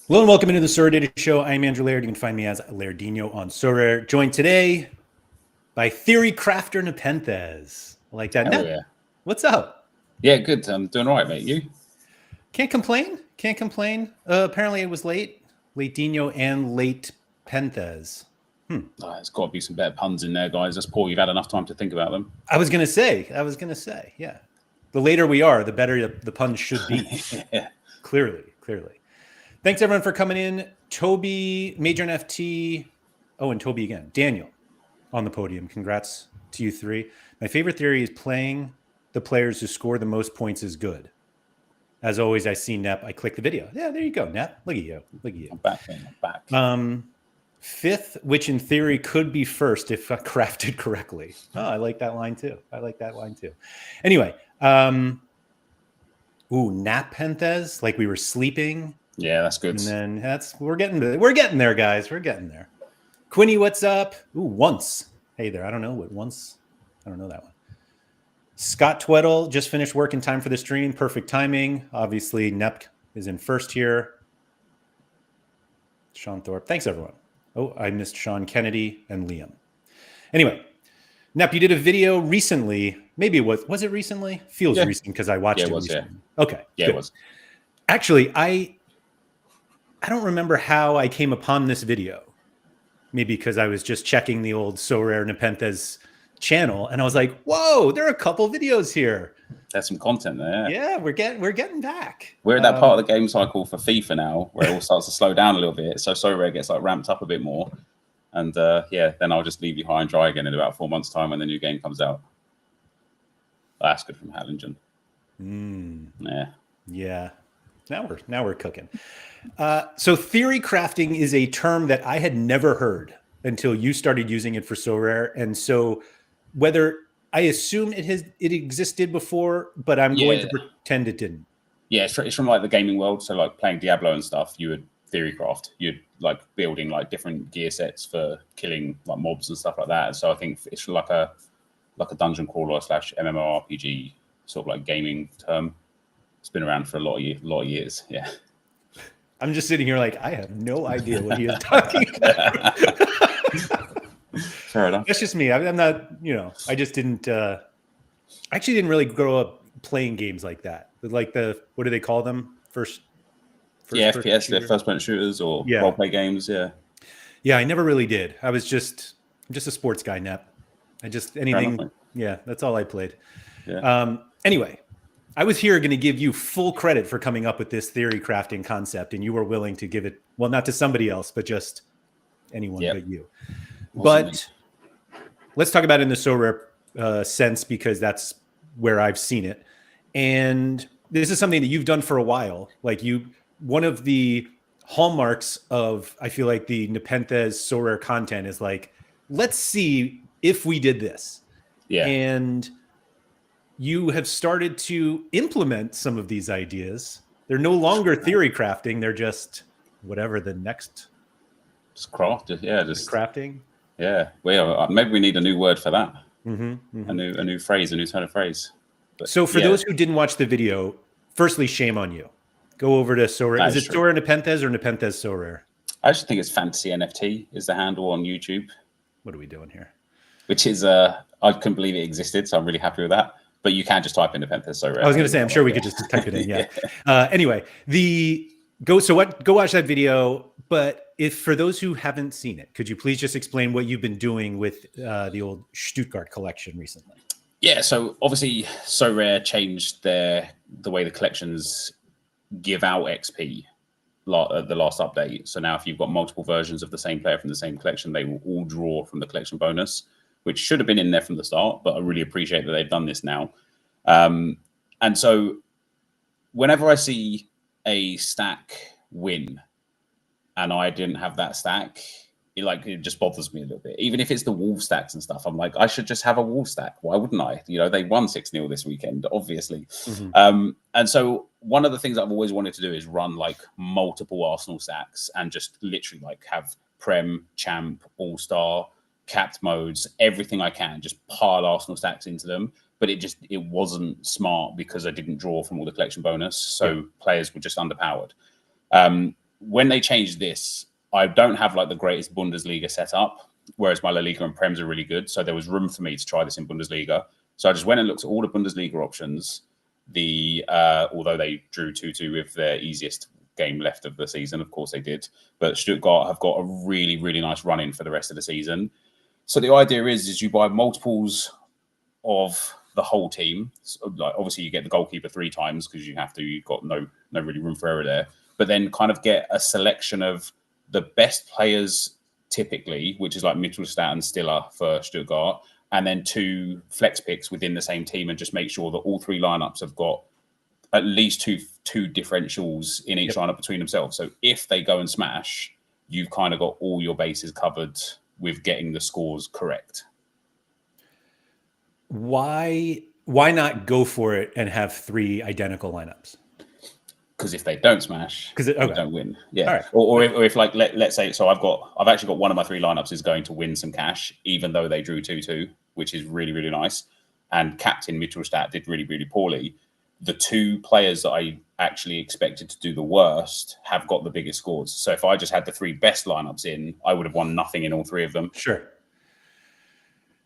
Hello and welcome into the Sorare Data Show. I am Andrew Laird. You can find me as Lairdinho on Sorare. Joined today by Theory Crafter NepentheZ. I like that. Hell yeah. What's up? Yeah, good. I'm doing all right, mate. You? Can't complain. Can't complain. Apparently it was late. Lairdinho and NepentheZ. Oh, there's got to be some better puns in there, guys. That's poor. You've had enough time to think about them. I was gonna say. Yeah. The later we are, the better the puns should be. Yeah. Clearly. Thanks everyone for coming in. Toby, Major NFT. Oh, and Toby again. Daniel on the podium. Congrats to you three. My favorite theory is playing the players who score the most points is good. As always, I see Nep. I click the video. Yeah, there you go, Nep. Look at you. I'm back, man. I'm back. Fifth, which in theory could be first if crafted correctly. Oh, I like that line too. Anyway, NepentheZ, like we were sleeping. Yeah, that's good. And then we're getting there, guys. We're getting there. Quinny, what's up? Ooh, once. Hey there. I don't know what once. I don't know that one. Scott Tweddle just finished work in time for the stream. Perfect timing. Obviously, Nep is in first here. Sean Thorpe. Thanks, everyone. Oh, I missed Sean Kennedy and Liam. Anyway, Nep, you did a video recently. Maybe it was it recently? Feels recent because I watched it recently. Yeah. Okay. Yeah, good. It was. Actually, I don't remember how I came upon this video. Maybe because I was just checking the old Sorare NepentheZ channel, and I was like, "Whoa, there are a couple videos here." There's some content there. Yeah, we're getting back. We're at that part of the game cycle for FIFA now, where it all starts to slow down a little bit. So Sorare gets like ramped up a bit more, and then I'll just leave you high and dry again in about 4 months' time when the new game comes out. That's good from Hallington. Yeah. Now we're cooking. So theory crafting is a term that I had never heard until you started using it for Sorare. And so whether I assume it existed before, but I'm going to pretend it didn't. Yeah, it's from like the gaming world. So like playing Diablo and stuff, you would theory craft. You'd like building like different gear sets for killing like mobs and stuff like that. So I think it's like a dungeon crawler / MMORPG sort of like gaming term. It's been around for a lot of years. Yeah. I'm just sitting here like, I have no idea what he is talking about. Fair enough. That's just me. I'm not, I just didn't, I actually didn't really grow up playing games like that. Like what do they call them? First FPS, they're first-person shooters or role-play games. Yeah. Yeah, I never really did. I'm just a sports guy, Nep. Anything. Yeah, that's all I played. Yeah. Anyway, I was here going to give you full credit for coming up with this theory crafting concept, and you were willing to give it, well, not to somebody else, but just anyone but you. But let's talk about it in the Sorare sense, because that's where I've seen it. And this is something that you've done for a while. Like one of the hallmarks of, I feel like, the NepentheZ Sorare content is like, let's see if we did this. Yeah. And you have started to implement some of these ideas. They're no longer theory crafting. They're just whatever the next. Just crafted. Yeah. Just crafting. Yeah. Maybe we need a new word for that. Mm-hmm. A new phrase, a new turn of phrase. But, so for those who didn't watch the video, firstly, shame on you. Go over to Sorare. Is it Sorare NepentheZ or NepentheZ Sorare? I actually think it's Fantasy NFT is the handle on YouTube. What are we doing here? Which is, I couldn't believe it existed, so I'm really happy with that. But you can just type in NepentheZ Sorare. I was going to say, I'm sure we could just type it in. Yeah. Anyway, go watch that video. But if for those who haven't seen it, could you please just explain what you've been doing with the old Stuttgart collection recently? Yeah. So obviously, Sorare changed the way the collections give out XP at the last update. So now if you've got multiple versions of the same player from the same collection, they will all draw from the collection bonus, which should have been in there from the start, but I really appreciate that they've done this now. And so whenever I see a stack win and I didn't have that stack, it just bothers me a little bit. Even if it's the Wolves stacks and stuff, I'm like, I should just have a Wolves stack. Why wouldn't I? They won 6-0 this weekend, obviously. Mm-hmm. And so one of the things I've always wanted to do is run like multiple Arsenal stacks and just literally like have Prem, Champ, All-Star, capped modes, everything I can, just pile Arsenal stacks into them. But it wasn't smart because I didn't draw from all the collection bonus. So players were just underpowered. when they changed this, I don't have like the greatest Bundesliga setup, whereas my La Liga and Prems are really good. So there was room for me to try this in Bundesliga. So I just went and looked at all the Bundesliga options. Although they drew 2-2 with their easiest game left of the season, of course they did. But Stuttgart have got a really, really nice run in for the rest of the season. So the idea is you buy multiples of the whole team. So, like, obviously, you get the goalkeeper 3 times because you've got no really room for error there. But then kind of get a selection of the best players typically, which is like Mittelstadt and Stiller for Stuttgart, and then 2 flex picks within the same team, and just make sure that all 3 lineups have got at least two differentials in each lineup between themselves. So if they go and smash, you've kind of got all your bases covered with getting the scores correct. Why not go for it and have 3 identical lineups? Because if they don't smash, they don't win. Yeah. Right. Or if like let's say, so I've actually got one of my 3 lineups is going to win some cash, even though they drew 2-2, which is really, really nice. And captain Mittelstadt did really, really poorly. The 2 players that I actually expected to do the worst have got the biggest scores. So if I just had the 3 best lineups in, I would have won nothing in all 3 of them. Sure.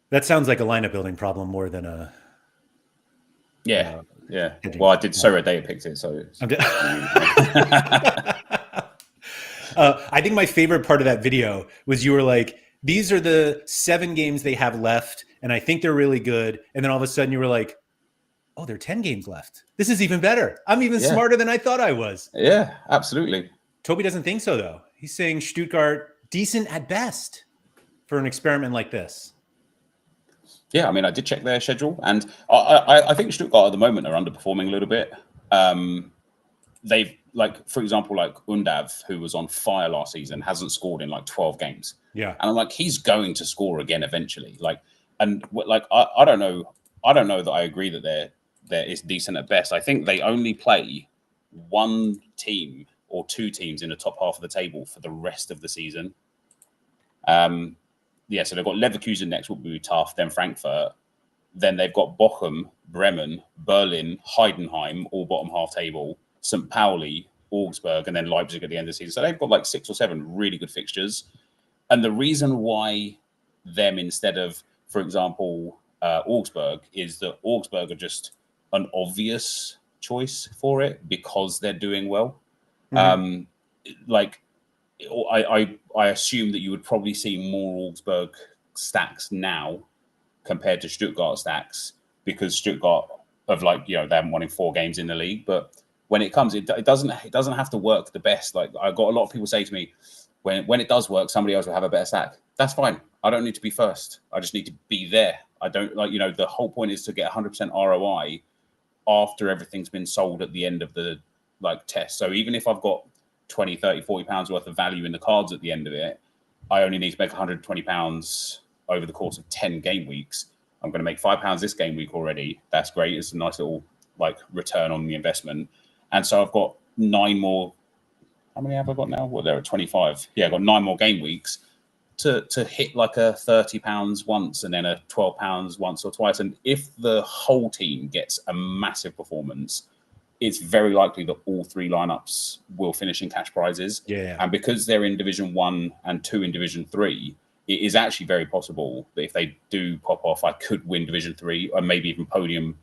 That sounds like a lineup building problem more than a. Yeah. Well, I did. Sorare picked it. So. I think my favorite part of that video was you were like, these are the 7 games they have left, and I think they're really good. And then all of a sudden you were like, oh, there are 10 games left. This is even better. I'm even smarter than I thought I was. Yeah, absolutely. Toby doesn't think so, though. He's saying Stuttgart decent at best for an experiment like this. Yeah, I mean, I did check their schedule, and I think Stuttgart at the moment are underperforming a little bit. They've, like, for example, like Undav, who was on fire last season, hasn't scored in like 12 games. Yeah. And I'm like, he's going to score again eventually. Like, and like, I don't know that I agree that they're is decent at best. I think they only play 1 team or 2 teams in the top half of the table for the rest of the season. So they've got Leverkusen next, will be tough, then Frankfurt. Then they've got Bochum, Bremen, Berlin, Heidenheim, all bottom half table, St. Pauli, Augsburg, and then Leipzig at the end of the season. So they've got like 6 or 7 really good fixtures. And the reason why them instead of, for example, Augsburg is that Augsburg are just an obvious choice for it because they're doing well. Mm-hmm. I assume that you would probably see more Augsburg stacks now compared to Stuttgart stacks because Stuttgart have they haven't won in 4 games in the league. But when it comes, it doesn't have to work the best. Like, I got a lot of people say to me, when it does work, somebody else will have a better stack. That's fine. I don't need to be first. I just need to be there. I don't the whole point is to get 100% ROI after everything's been sold at the end of the test. So even if I've got 20, 30, 40 pounds worth of value in the cards at the end of it, I only need to make 120 pounds over the course of 10 game weeks. I'm going to make £5 this game week already. That's great. It's a nice little return on the investment. And so I've got 9 more. How many have I got now? Well, there are 25. Yeah, I've got 9 more game weeks to hit like a £30 once and then a £12 once or twice. And if the whole team gets a massive performance, it's very likely that all 3 lineups will finish in cash prizes. Yeah. And because they're in Division 1 and 2 in Division 3, it is actually very possible that if they do pop off, I could win Division 3 or maybe even podium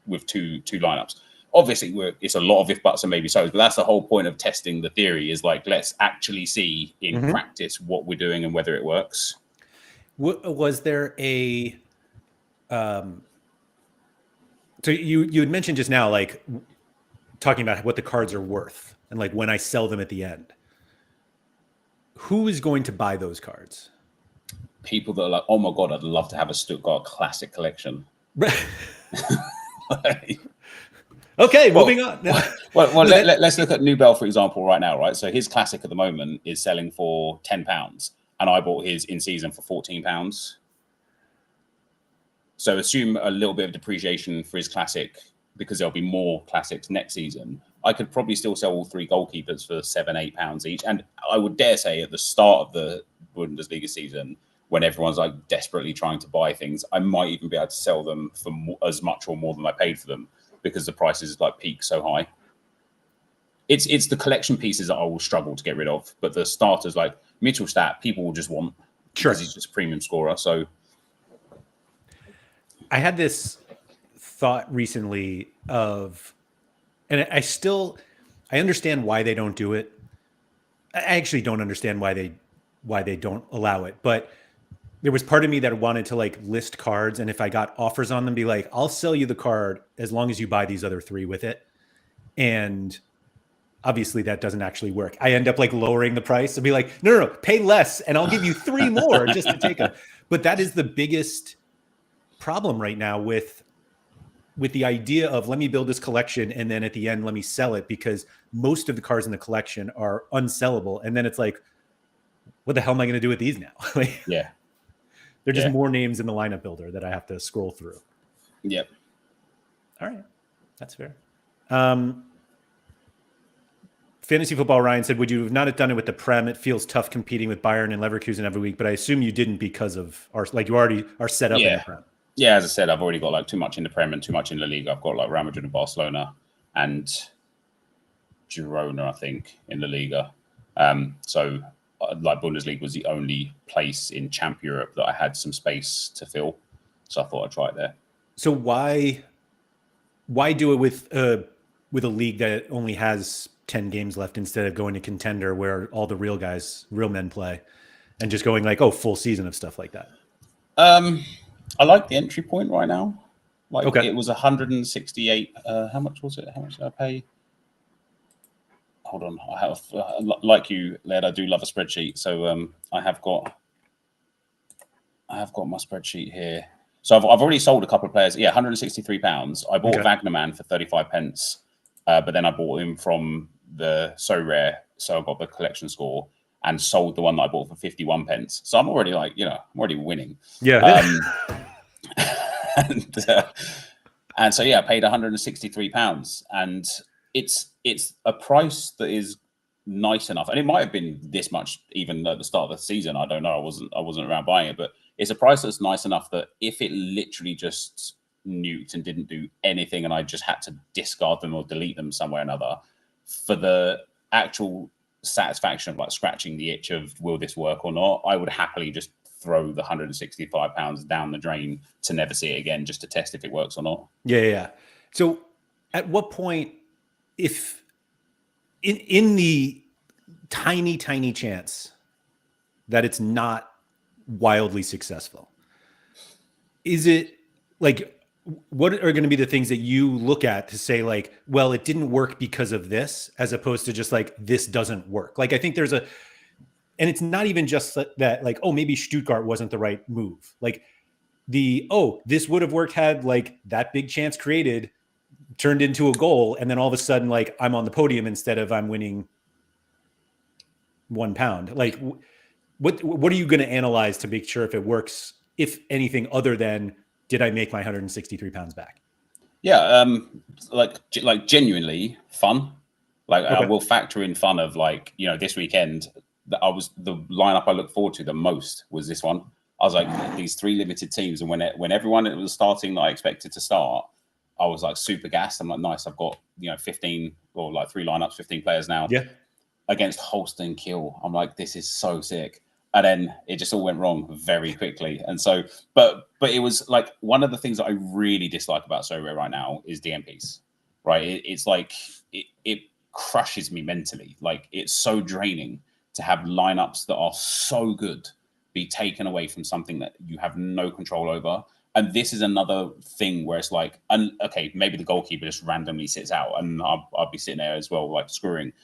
with two lineups. Obviously, it's a lot of if, buts, and maybe so's, but that's the whole point of testing the theory is let's actually see in practice what we're doing and whether it works. Was there a... So you had mentioned just now, talking about what the cards are worth and when I sell them at the end. Who is going to buy those cards? People that are like, oh my God, I'd love to have a Stuttgart classic collection. Okay, moving on. Let's look at Nubel, for example, right now, right? So his classic at the moment is selling for £10, and I bought his in season for £14. So assume a little bit of depreciation for his classic because there'll be more classics next season. I could probably still sell all 3 goalkeepers for £7-8 each. And I would dare say at the start of the Bundesliga season, when everyone's desperately trying to buy things, I might even be able to sell them for as much or more than I paid for them because the prices peak so high. it's the collection pieces that I will struggle to get rid of. But the starters like Mittelstadt, people will just want because he's just a premium scorer. So I had this thought recently of, and I understand why they don't do it. I actually don't understand why they don't allow it, but there was part of me that wanted to like list cards, and if I got offers on them, be like, I'll sell you the card as long as you buy these other 3 with it. And obviously that doesn't actually work. I end up like lowering the price and be like, no, pay less and I'll give you 3 more just to take them. But that is the biggest problem right now with the idea of let me build this collection and then at the end let me sell it, because most of the cards in the collection are unsellable. And then it's like, what the hell am I going to do with these now? Yeah. They're just more names in the lineup builder that I have to scroll through. Yep. All right. That's fair. Fantasy Football Ryan said, would you have not done it with the Prem? It feels tough competing with Bayern and Leverkusen every week, but I assume you didn't because of you already are set up in the Prem. Yeah, as I said, I've already got like too much in the Prem and too much in La Liga. I've got like Real Madrid and Barcelona and Girona, I think, in La Liga. So like Bundesliga was the only place in Champ Europe that I had some space to fill. So I thought I'd try it there. So why do it with a league that only has 10 games left instead of going to Contender where all the real men play, and just going like, full season of stuff like that? I like the entry point right now. Like it was 168. How much was it? How much did I pay? Hold on. I have, like you, Laird, I do love a spreadsheet. So I have got my spreadsheet here. So I've already sold a couple of players. Yeah, £163. I bought Wagnerman for 35 pence, but then I bought him from the Sorare, so I got the collection score, and sold the one that I bought for 51 pence. So I'm already like, I'm already winning. Yeah. And so I paid £163, and it's a price that is nice enough, and it might have been this much even at the start of the season. I don't know. I wasn't around buying it, but it's a price that's nice enough that if it literally just nuked and didn't do anything, and I just had to discard them or delete them somewhere or another, for the actual satisfaction of like scratching the itch of will this work or not, I would happily just throw the £165 down the drain to never see it again, just to test if it works or not. Yeah. So at what point, if in the tiny chance that it's not wildly successful, is it like, what are going to be the things that you look at to say like, well, it didn't work because of this, as opposed to just like, this doesn't work? Like, I think there's and it's not even just that like, maybe Stuttgart wasn't the right move. Like this would have worked had like that big chance created turned into a goal, and then all of a sudden like I'm on the podium instead of I'm winning £1. Like what are you going to analyze to make sure if it works, if anything, other than did I make my £163 back? Yeah, like genuinely fun. Like I will factor in fun of like, this weekend the lineup I looked forward to the most was this one. I was like, these 3 limited teams, and when everyone was starting that I expected to start, I was like super gassed. I'm like, nice, I've got 15 or like 3 lineups, 15 players now. Yeah. Against Holstein Kiel. I'm like, this is so sick. And then it just all went wrong very quickly. And so, but it was like one of the things that I really dislike about Sorare right now is DMPs, right? It's like, it crushes me mentally. Like, it's so draining to have lineups that are so good be taken away from something that you have no control over. And this is another thing where it's like, okay, maybe the goalkeeper just randomly sits out, and I'll be sitting there as well, like screwing.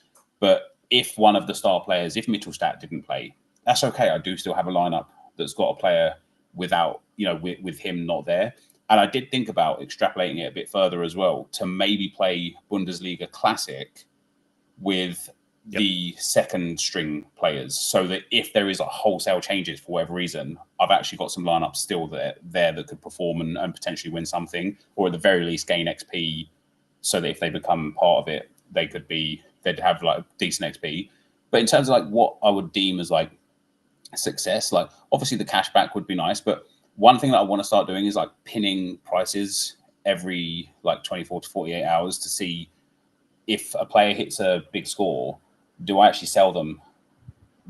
But if one of the star players, if Mittelstadt didn't play, that's okay. I do still have a lineup that's got a player without, with him not there. And I did think about extrapolating it a bit further as well, to maybe play Bundesliga Classic with the second string players, so that if there is a wholesale changes for whatever reason, I've actually got some lineups still there that could perform and potentially win something, or at the very least gain XP, so that if they become part of it, they'd have like decent XP. But in terms of like what I would deem as like success, like obviously the cashback would be nice, but one thing that I want to start doing is like pinning prices every like 24 to 48 hours to see if a player hits a big score, do I actually sell them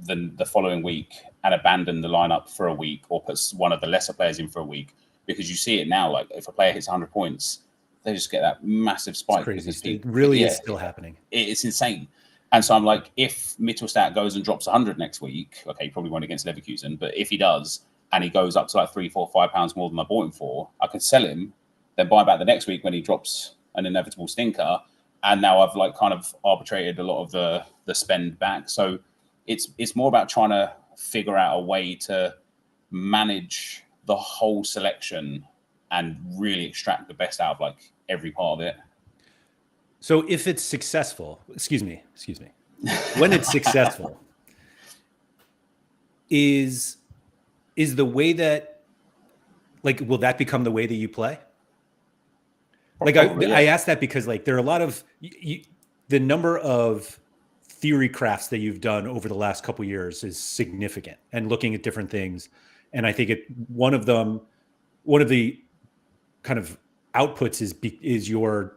the following week and abandon the lineup for a week, or put one of the lesser players in for a week? Because you see it now, like if a player hits 100 points, they just get that massive spike. It's crazy. People, it really is still happening. It's insane. And so I'm like, if Mittelstadt goes and drops 100 next week, okay, he probably won't against Leverkusen, but if he does, and he goes up to like £3, £4, £5 more than I bought him for, I can sell him, then buy back the next week when he drops an inevitable stinker. And now I've like kind of arbitrated a lot of the spend back. So it's more about trying to figure out a way to manage the whole selection and really extract the best out of like every part of it. So if it's successful, excuse me, when it's successful, is the way that, like, will that become the way that you play? Like, I asked that because like there are a lot of the number of theory crafts that you've done over the last couple of years is significant, and looking at different things. And I think one of the kind of outputs is your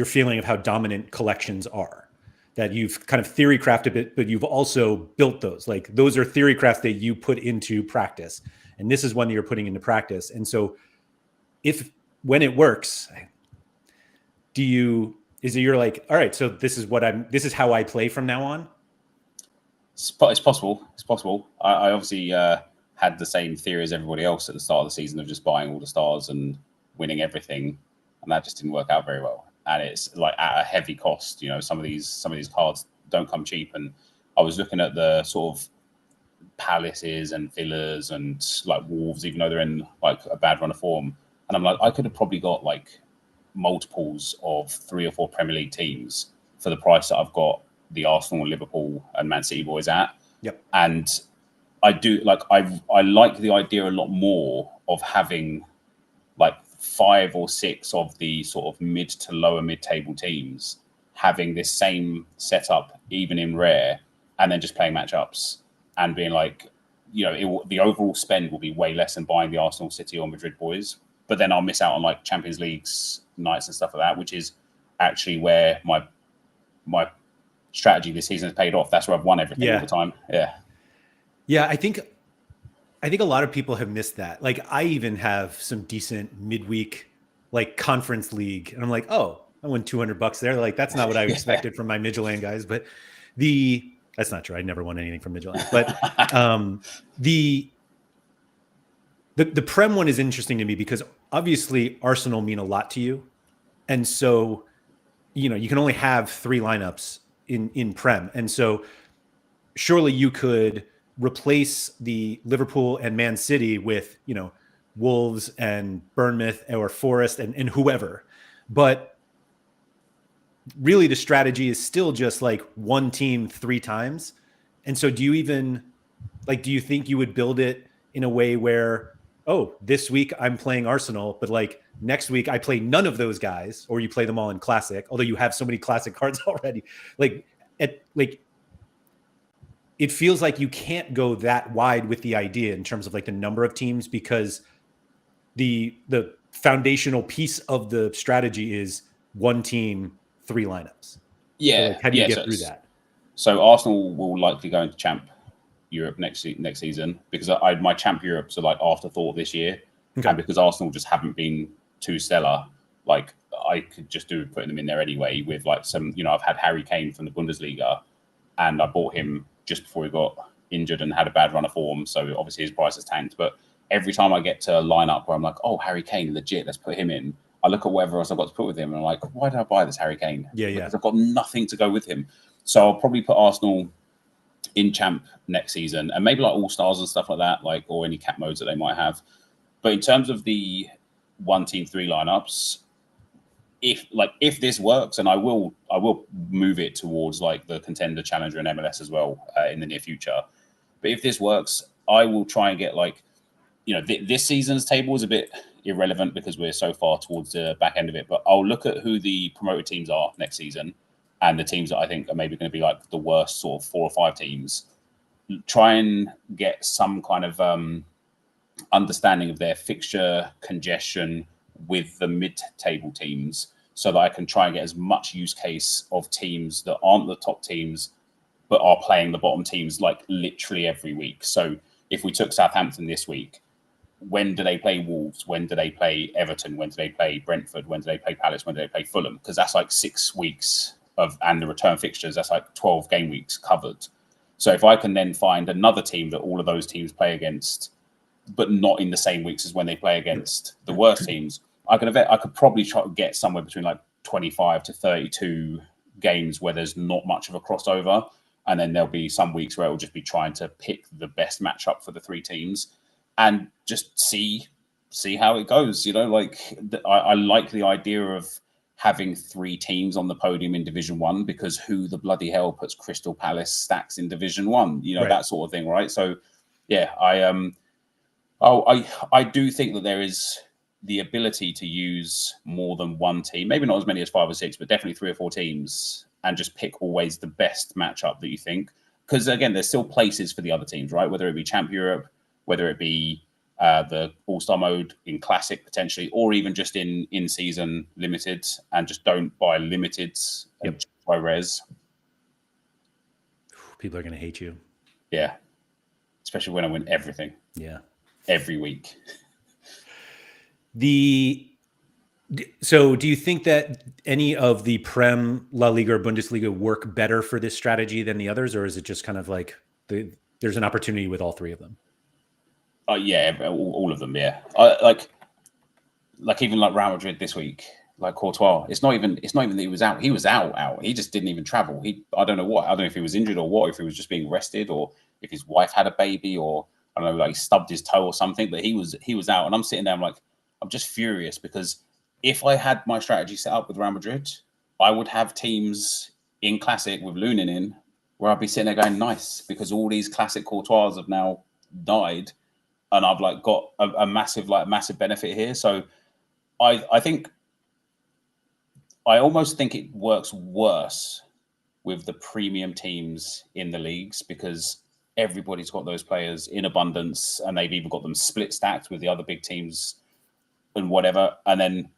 feeling of how dominant collections are, that you've kind of theory crafted it, but you've also built those. Like those are theory crafts that you put into practice. And this is one that you're putting into practice. And so when it works, you're like, all right, so this is how I play from now on? It's possible. It's possible. I obviously had the same theory as everybody else at the start of the season of just buying all the stars and winning everything. And that just didn't work out very well. And it's like at a heavy cost. You know, some of these cards don't come cheap. And I was looking at the sort of Palaces and Villas and like Wolves, even though they're in like a bad run of form. And I'm like, I could have probably got like multiples of 3 or 4 Premier League teams for the price that I've got the Arsenal, Liverpool, and Man City boys at. Yep. And I do like I like the idea a lot more of having like 5 or 6 of the sort of mid to lower mid-table teams having this same setup, even in rare, and then just playing matchups and being like, you know, the overall spend will be way less than buying the Arsenal, City, or Madrid boys. But then I'll miss out on like Champions Leagues nights and stuff like that, which is actually where my strategy this season has paid off. That's where I've won everything all the time. Yeah, I think a lot of people have missed that. Like I even have some decent midweek like conference league, and I'm like, oh, I won $200 there. Like that's not what I expected from my Midtjylland guys, but that's not true. I never won anything from Midtjylland. But the Prem one is interesting to me because obviously Arsenal mean a lot to you, and so you know you can only have 3 lineups in Prem, and so surely you could replace the Liverpool and Man City with, you know, Wolves and Bournemouth or Forest and whoever. But really the strategy is still just like one team 3 times. And so do you think you would build it in a way where, oh, this week I'm playing Arsenal, but like next week I play none of those guys, or you play them all in Classic, although you have so many Classic cards already. It feels like you can't go that wide with the idea in terms of like the number of teams, because the foundational piece of the strategy is one team, 3 lineups. Yeah. So like, how do you get through that? So Arsenal will likely go into Champ Europe next season, because my Champ Europes are like afterthought this year. Okay. And because Arsenal just haven't been too stellar, like I could just do putting them in there anyway with like some, you know, I've had Harry Kane from the Bundesliga and I bought him just before he got injured and had a bad run of form. So obviously his price has tanked. But every time I get to a lineup where I'm like, oh, Harry Kane, legit, let's put him in, I look at whatever else I've got to put with him and I'm like, why did I buy this Harry Kane? Because I've got nothing to go with him. So I'll probably put Arsenal in Champ next season, and maybe like All Stars and stuff like that, like, or any cap modes that they might have. But in terms of the 1 team 3 lineups, if this works, and I will move it towards like the Contender, Challenger, and MLS as well in the near future. But if this works, I will try and get like, you know, this season's table is a bit irrelevant because we're so far towards the back end of it. But I'll look at who the promoted teams are next season, and the teams that I think are maybe going to be like the worst sort of 4 or 5 teams. Try and get some kind of understanding of their fixture congestion with the mid-table teams, so that I can try and get as much use case of teams that aren't the top teams, but are playing the bottom teams like literally every week. So if we took Southampton this week, when do they play Wolves? When do they play Everton? When do they play Brentford? When do they play Palace? When do they play Fulham? Because that's like 6 weeks and the return fixtures, that's like 12 game weeks covered. So if I can then find another team that all of those teams play against, but not in the same weeks as when they play against the worst teams, I could probably try to get somewhere between like 25 to 32 games where there's not much of a crossover. And then there'll be some weeks where it will just be trying to pick the best matchup for the 3 teams and just see how it goes. You know, like I like the idea of having 3 teams on the podium in Division 1, because who the bloody hell puts Crystal Palace stacks in Division 1? You know, right. That sort of thing, right? So, yeah, I do think that there is the ability to use more than one team, maybe not as many as 5 or 6, but definitely 3 or 4 teams, and just pick always the best matchup that you think. Because, again, there's still places for the other teams, right? Whether it be Champ Europe, whether it be the All-Star mode in Classic potentially, or even just in season limited, and just don't buy limiteds and just buy res. People are going to hate you. Yeah. Especially when I win everything. Yeah. Every week. So do you think that any of the Prem, La Liga, or Bundesliga work better for this strategy than the others? Or is it just kind of like there's an opportunity with all 3 of them? Yeah, all of them. Yeah, like even like Real Madrid this week, like Courtois. It's not even that he was out. He was out. He just didn't even travel. I don't know if he was injured or what. If he was just being rested, or if his wife had a baby, or I don't know, like he stubbed his toe or something. But he was out, and I'm sitting there. I'm just furious, because if I had my strategy set up with Real Madrid, I would have teams in Classic with Lunin in, where I'd be sitting there going, nice, because all these Classic Courtois have now died. And I've like got a massive benefit here. So I almost think it works worse with the premium teams in the leagues, because everybody's got those players in abundance, and they've even got them split stacked with the other big teams and whatever. And then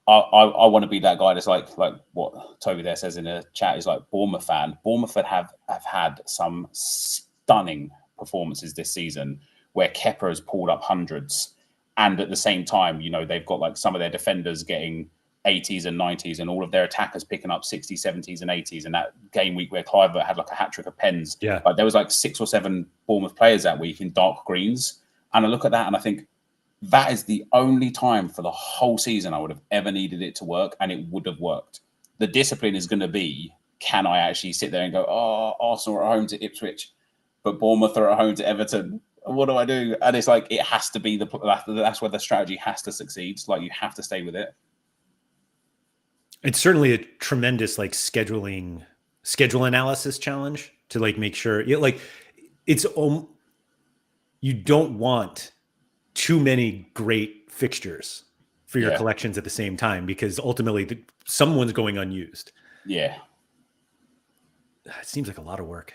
I want to be that guy that's like what Toby there says in the chat is like Bournemouth fan. Bournemouth have had some stunning performances this season, where Kepa has pulled up hundreds, and at the same time, you know, they've got like some of their defenders getting 80s and 90s, and all of their attackers picking up 60s, 70s, and 80s. And that game week where Clivert had like a hat trick of pens, like there was like 6 or 7 Bournemouth players that week in dark greens. And I look at that and I think that is the only time for the whole season I would have ever needed it to work, and it would have worked. The discipline is going to be, can I actually sit there and go, oh, Arsenal are at home to Ipswich, but Bournemouth are at home to Everton? What do I do? And it's like, it has to be that's where the strategy has to succeed. It's like, you have to stay with it. It's certainly a tremendous like schedule analysis challenge to like make sure you don't want too many great fixtures for your collections at the same time, because ultimately someone's going unused. Yeah. It seems like a lot of work.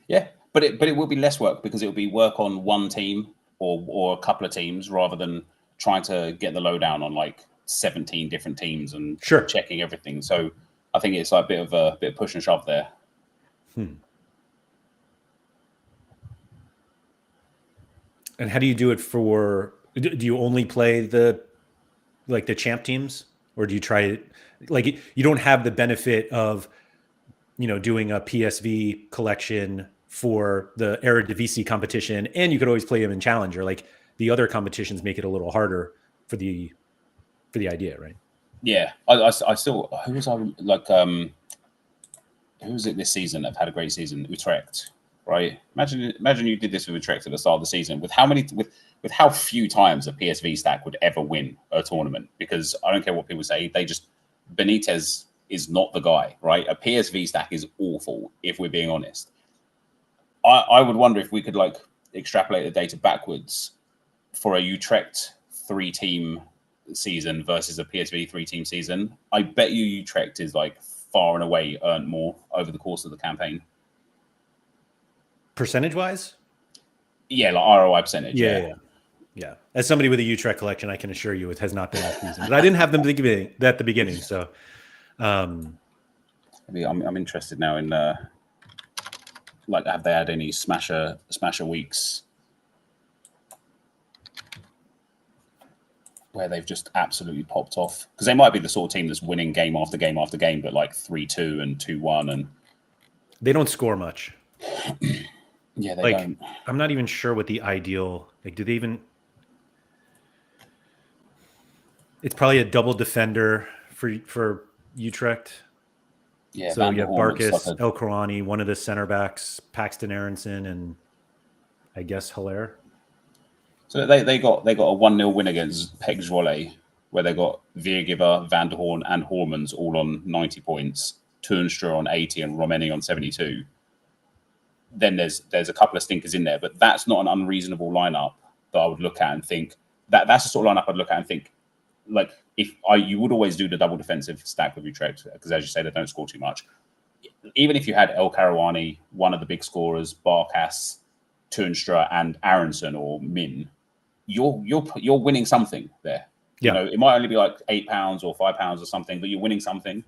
Yeah. But it will be less work, because it will be work on one team or a couple of teams, rather than trying to get the lowdown on like 17 different teams and checking everything. So I think it's like a bit of push and shove there. And how do you do it for? Do you only play the champ teams, or do you try like you don't have the benefit of, you know, doing a PSV collection for the Eredivisie competition, and you could always play them in Challenger? Like the other competitions make it a little harder for the idea, right? Yeah, I still, who was it this season that had a great season? Utrecht, right? Imagine you did this with Utrecht at the start of the season. With how few times a PSV stack would ever win a tournament, because I don't care what people say, Benitez is not the guy, right? A PSV stack is awful, if we're being honest. I would wonder if we could like extrapolate the data backwards for a Utrecht 3-team season versus a PSV 3-team season. I bet you Utrecht is like far and away earned more over the course of the campaign. Percentage wise? Yeah, like ROI percentage. Yeah. Yeah. As somebody with a Utrecht collection, I can assure you it has not been that season. But I didn't have them at the beginning. So I'm interested now in like, have they had any smasher weeks where they've just absolutely popped off? Because they might be the sort of team that's winning game after game after game, but like 3-2 and 2-1, and they don't score much. Yeah, they don't. I'm not even sure what the ideal, like, do they even? It's probably a double defender for Utrecht. Yeah, so you have Barkas, El Krouani, one of the center backs, Paxton Aronson, and I guess Hilaire. So they got a 1-0 win against Pek Zwolle, where they got Viergever, Van der Hoorn, and Hormans all on 90 points, Toornstra on 80, and Romeni on 72. Then there's a couple of stinkers in there, but that's not an unreasonable lineup that I would look at and think that's the sort of lineup I'd look at and think, like, you would always do the double defensive stack with Utrecht, because as you say, they don't score too much. Even if you had El Krouani, one of the big scorers, Barkas, Toornstra, and Aronson or Min, you're winning something there. Yeah. You know, it might only be like £8 or £5 or something, but you're winning something.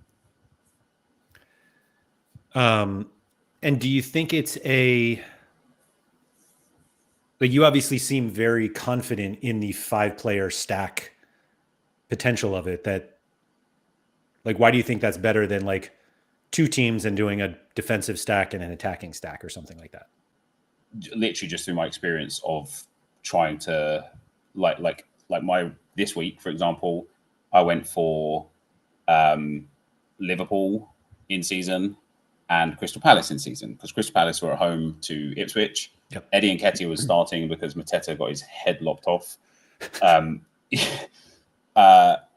And do you think it's like, you obviously seem very confident in the 5-player stack potential of it, that, like, why do you think that's better than like 2 teams and doing a defensive stack and an attacking stack or something like that? Literally just through my experience of trying to like my this week, for example, I went for Liverpool in season and Crystal Palace in season, because Crystal Palace were at home to Ipswich. Yep. Eddie Nketiah was starting because Mateta got his head lopped off.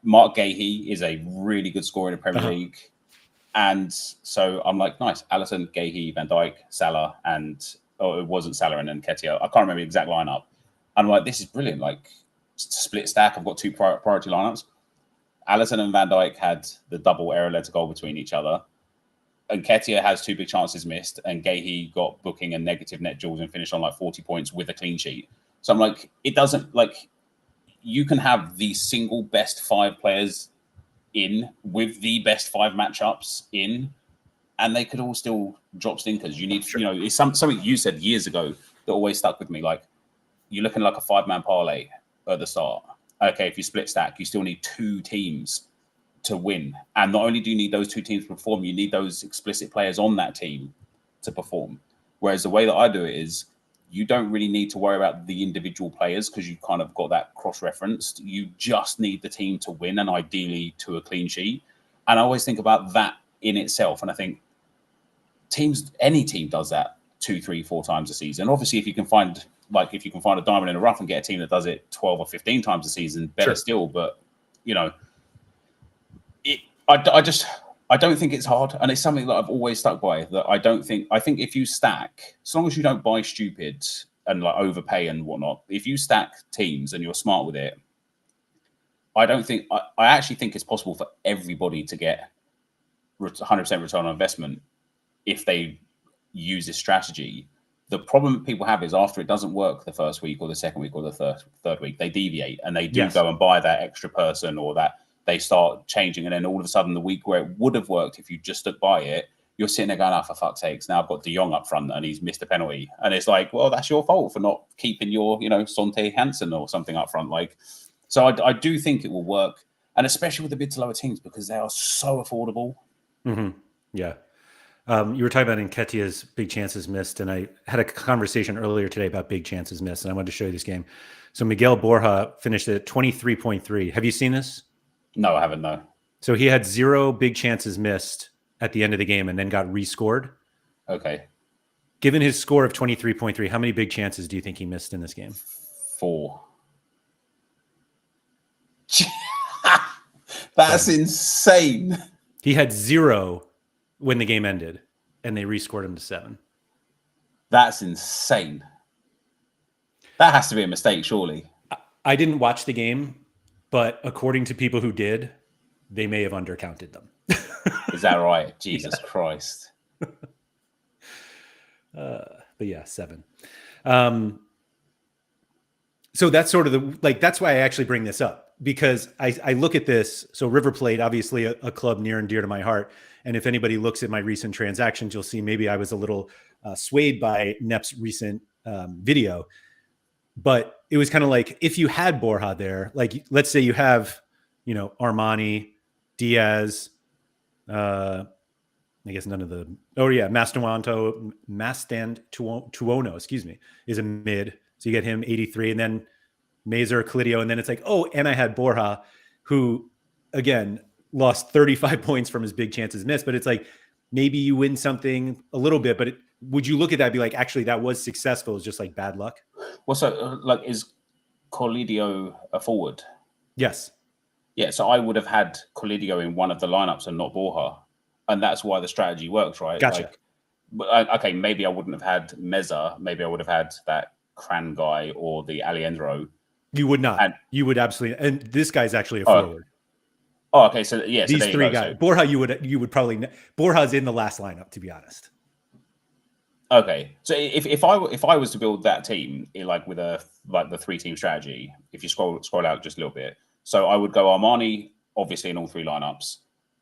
Mark Gahey is a really good scorer in the Premier League. And so I'm like, nice. Alisson, Gahey, Van Dijk, Salah, and it wasn't Salah and then Nketiah. I can't remember the exact lineup. I'm like, this is brilliant. Like, split stack. I've got 2 priority lineups. Alisson and Van Dijk had the double error led to goal between each other. And Nketiah has 2 big chances missed, and Gahey got booking and negative net duels and finished on like 40 points with a clean sheet. So I'm like, it doesn't, like, you can have the single best 5 players in with the best 5 matchups in, and they could all still drop stinkers. You need, you know, it's something you said years ago that always stuck with me. Like, you're looking like a 5-man parlay at the start. Okay, if you split stack, you still need 2 teams to win. And not only do you need those 2 teams to perform, you need those explicit players on that team to perform. Whereas the way that I do it is, you don't really need to worry about the individual players because you've kind of got that cross-referenced. You just need the team to win, and ideally to a clean sheet. And I always think about that in itself. And I think any team does that 2, 3, 4 times a season. Obviously, if you can find a diamond in the rough and get a team that does it 12 or 15 times a season, better still. But, you know, I don't think it's hard, and it's something that I've always stuck by. That I think if you stack, as long as you don't buy stupid and like overpay and whatnot, if you stack teams and you're smart with it, I actually think it's possible for everybody to get 100% return on investment if they use this strategy. The problem people have is after it doesn't work the first week or the second week or the third week, they deviate and they do go and buy that extra person, or that they start changing. And then all of a sudden, the week where it would have worked if you just stood by it, you're sitting there going, oh, for fuck's sakes, now I've got De Jong up front and he's missed a penalty. And it's like, well, that's your fault for not keeping your, Sonte Hansen or something up front. Like, so I do think it will work. And especially with the mid to lower teams, because they are so affordable. Mm-hmm. Yeah. You were talking about Nketiah's big chances missed, and I had a conversation earlier today about big chances missed, and I wanted to show you this game. So Miguel Borja finished at 23.3. Have you seen this? No, I haven't, no. So he had 0 big chances missed at the end of the game and then got rescored. Okay. Given his score of 23.3, how many big chances do you think he missed in this game? 4. That's insane. He had 0 when the game ended, and they rescored him to 7. That's insane. That has to be a mistake, surely. I didn't watch the game, but according to people who did, they may have undercounted them. Is that right? Jesus Christ. But yeah, 7. So that's sort of that's why I actually bring this up, because I look at this. So River Plate, obviously a club near and dear to my heart. And if anybody looks at my recent transactions, you'll see maybe I was a little swayed by Nep's recent video. But it was kind of like, if you had Borja there, like let's say you have, Armani, Diaz, I guess none of the, Mastantuono, excuse me, is a mid. So you get him 83, and then Mazer, Calidio, and then it's like, and I had Borja, who again lost 35 points from his big chances missed. But it's like, maybe you win something a little bit, but would you look at that and be like, actually, that was successful? It's just like bad luck. Well, so is Calidio a forward? Yes. Yeah. So I would have had Calidio in one of the lineups and not Borja, and that's why the strategy works, right? Gotcha. Okay, maybe I wouldn't have had Meza. Maybe I would have had that Cran guy or the Aliendro. You would not. You would absolutely. And this guy's actually a forward. Okay. So yeah, these three guys. So, Borja, you would probably. Borja's in the last lineup, to be honest. Okay, so if I was to build that team with the 3-team strategy, if you scroll out just a little bit, so I would go Armani obviously in all 3 lineups.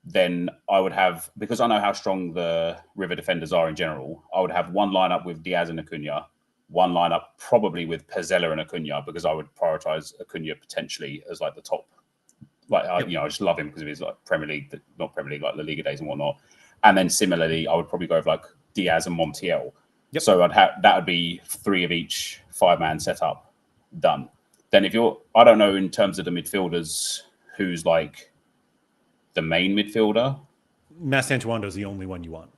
Then I would have, because I know how strong the River defenders are in general, I would have one lineup with Diaz and Acuna, one lineup probably with Pezzella and Acuna, because I would prioritize Acuna potentially as the top. I just love him because of his Premier League, not Premier League, La Liga days and whatnot. And then similarly, I would probably go with Diaz and Montiel. Yep. So that would be 3 of each 5-man setup done. Then I don't know in terms of the midfielders, who's the main midfielder. Mastantuono is the only one you want.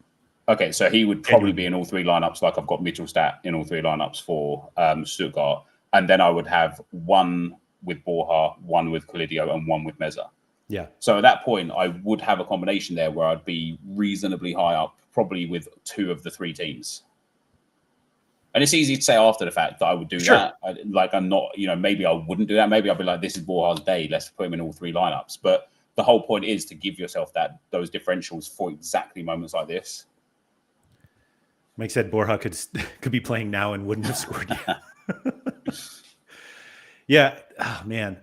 Okay, so he would probably be in all 3 lineups. I've got Mittelstadt in all 3 lineups for Stuttgart, and then I would have one with Borja, one with Calidio, and one with Meza. Yeah. So at that point, I would have a combination there where I'd be reasonably high up, probably with 2 of the 3 teams. And it's easy to say after the fact that I would do that. I'm not, maybe I wouldn't do that. Maybe I'd be like, this is Borja's day. Let's put him in all 3 lineups. But the whole point is to give yourself those differentials for exactly moments like this. Mike said Borja could be playing now and wouldn't have scored yet. Yeah. Oh, man.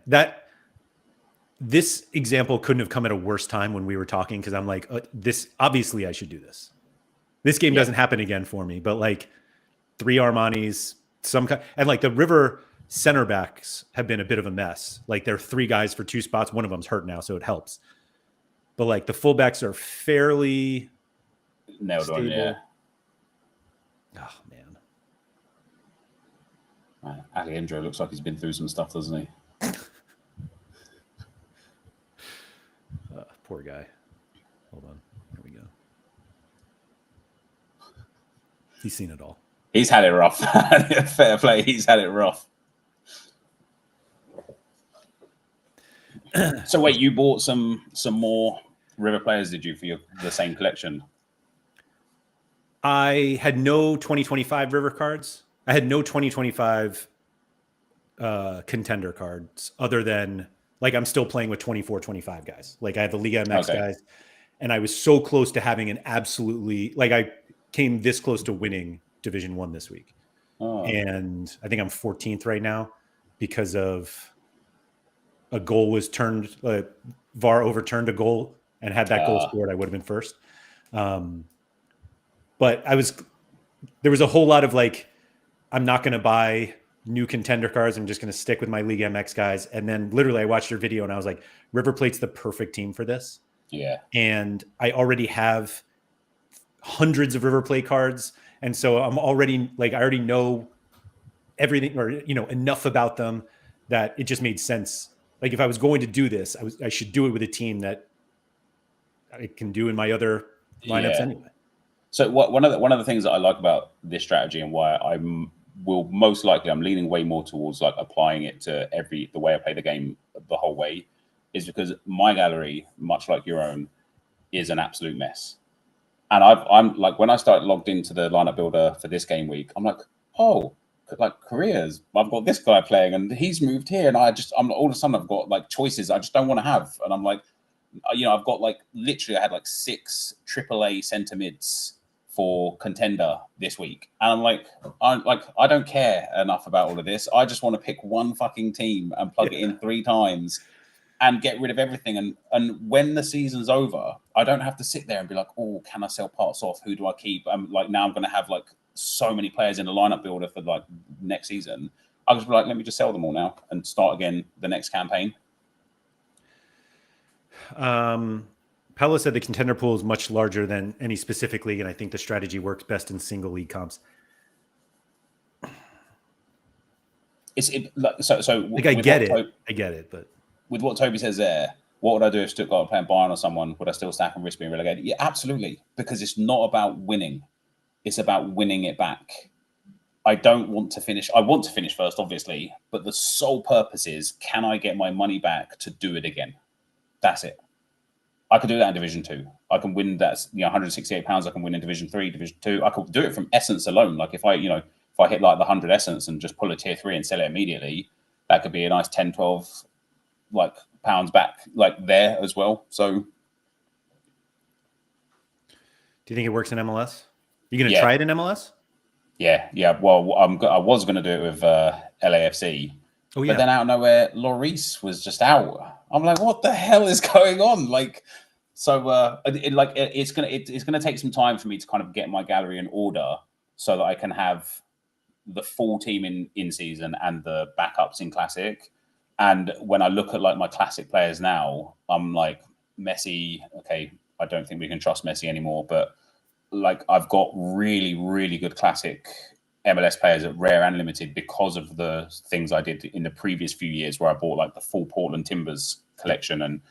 This example couldn't have come at a worse time when we were talking, because I'm like, this, obviously I should do this. This game doesn't happen again for me, but 3 Armanis, and the River center backs have been a bit of a mess. They're 3 guys for 2 spots. One of them's hurt now, so it helps. But the fullbacks are fairly nailed stable. On, yeah. Oh man. Aliendro looks like he's been through some stuff, doesn't he? Poor guy. Hold on. Here we go. He's seen it all. He's had it rough. Fair play. He's had it rough. So wait, you bought some more River players, did you, for the same collection? I had no 2025 River cards. I had no 2025 contender cards, other than I'm still playing with 24-25 guys. I have the Liga MX guys, and I was so close to having an absolutely I came this close to winning Division 1 this week. And I think I'm 14th right now because of a goal was turned, VAR overturned a goal, and had that goal scored, I would have been first. But there was a whole lot of I'm not going to buy new contender cards. I'm just going to stick with my Liga MX guys. And then literally I watched your video and I was like, River Plate's the perfect team for this. Yeah. And I already have hundreds of River Plate cards. And so I'm already I already know everything, or, enough about them that it just made sense. If I was going to do this, I should do it with a team that I can do in my other lineups anyway. So one of the things that I like about this strategy, and why I'm leaning way more towards applying it to the way I play the game the whole way, is because my gallery, much like your own, is an absolute mess. And I'm when I start logged into the lineup builder for this game week, I'm careers. I've got this guy playing and he's moved here, and I'm all of a sudden I've got choices I just don't want to have, and I'm I've got literally I had 6 AAA centre mids for contender this week. And I'm like, I don't care enough about all of this. I just want to pick one fucking team and plug it in 3 times and get rid of everything. And when the season's over, I don't have to sit there and be like, oh, can I sell parts off? Who do I keep? I'm like, now I'm going to have like so many players in the lineup builder for like next season. I'll just be like, let me just sell them all now and start again the next campaign. Pella said the contender pool is much larger than any specific league, and I think the strategy works best in single league comps. I get it, but with what Toby says there, what would I do if Stuttgart were playing Bayern or someone? Would I still stack and risk being relegated? Yeah, absolutely, because it's not about winning; it's about winning it back. I don't want to finish. I want to finish first, obviously, but the sole purpose is, can I get my money back to do it again? That's it. I could do that in Division 2. I can win that, £168. I can win in Division 3, Division 2. I could do it from essence alone. Like if I hit like the 100 essence and just pull a tier 3 and sell it immediately, that could be a nice 10, 12 like pounds back like there as well. So do you think it works in MLS? You going to try it in MLS? Yeah. Well, I was going to do it with LAFC. Oh, yeah. But then out of nowhere, Lloris was just out. I'm like, what the hell is going on? Like, so it's gonna take some time for me to kind of get my gallery in order so that I can have the full team in season and the backups in classic. And when I look at like my classic players now, I'm like, Messi. Okay, I don't think we can trust Messi anymore. But like, I've got really, really good classic MLS players at rare and limited because of the things I did in the previous few years where I bought like the full Portland Timbers collection. And,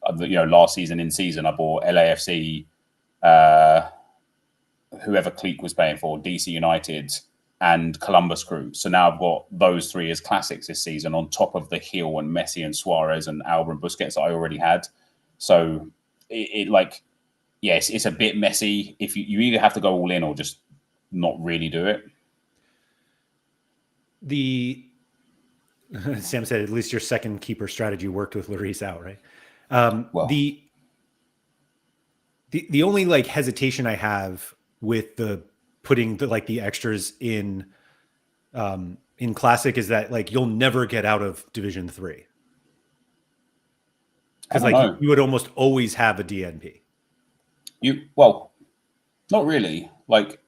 last season in season, I bought LAFC, whoever Cleek was playing for, DC United and Columbus Crew. So now I've got those 3 as classics this season on top of the Hill and Messi and Suarez and Alba and Busquets that I already had. So it's a bit messy. If you either have to go all in or just not really do it. Sam said at least your second keeper strategy worked with Lloris out, right? The only like hesitation I have with the putting the extras in classic is that like you'll never get out of Division 3 because you would almost always have a DNP. Not really. Like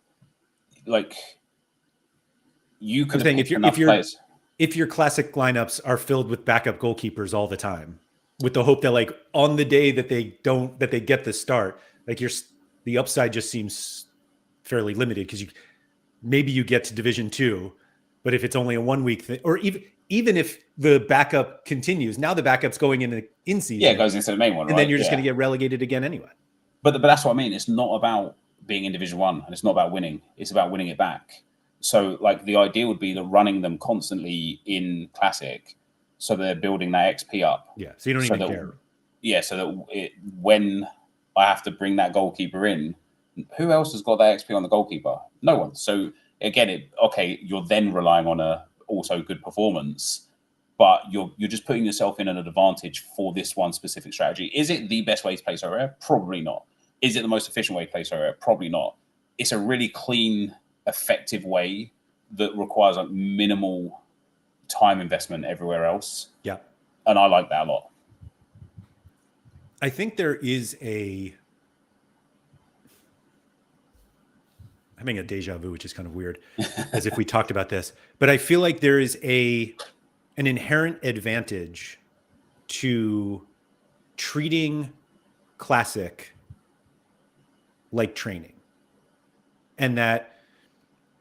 you could think if your classic lineups are filled with backup goalkeepers all the time, with the hope that like on the day that they get the start, like the upside just seems fairly limited because you get to Division 2, but if it's only a 1 week thing, or even if the backup continues, now the backup's going in season. Yeah, it goes into the main one, and then you're just going to get relegated again anyway. But that's what I mean. It's not about being in Division 1 and it's not about winning. It's about winning it back. So like the idea would be that running them constantly in classic so they're building that XP up. Yeah. So you don't even care. Yeah. So that when I have to bring that goalkeeper in, who else has got that XP on the goalkeeper? No one. So again, you're then relying on a also good performance, but you're just putting yourself in an advantage for this one specific strategy. Is it the best way to play Sorare? Probably not. Is it the most efficient way to play Sorare? Probably not. It's a really clean, effective way that requires like minimal time investment everywhere else. Yeah. And I like that a lot. I think there is having a deja vu, which is kind of weird, as if we talked about this. But I feel like there is an inherent advantage to treating classic like training. And that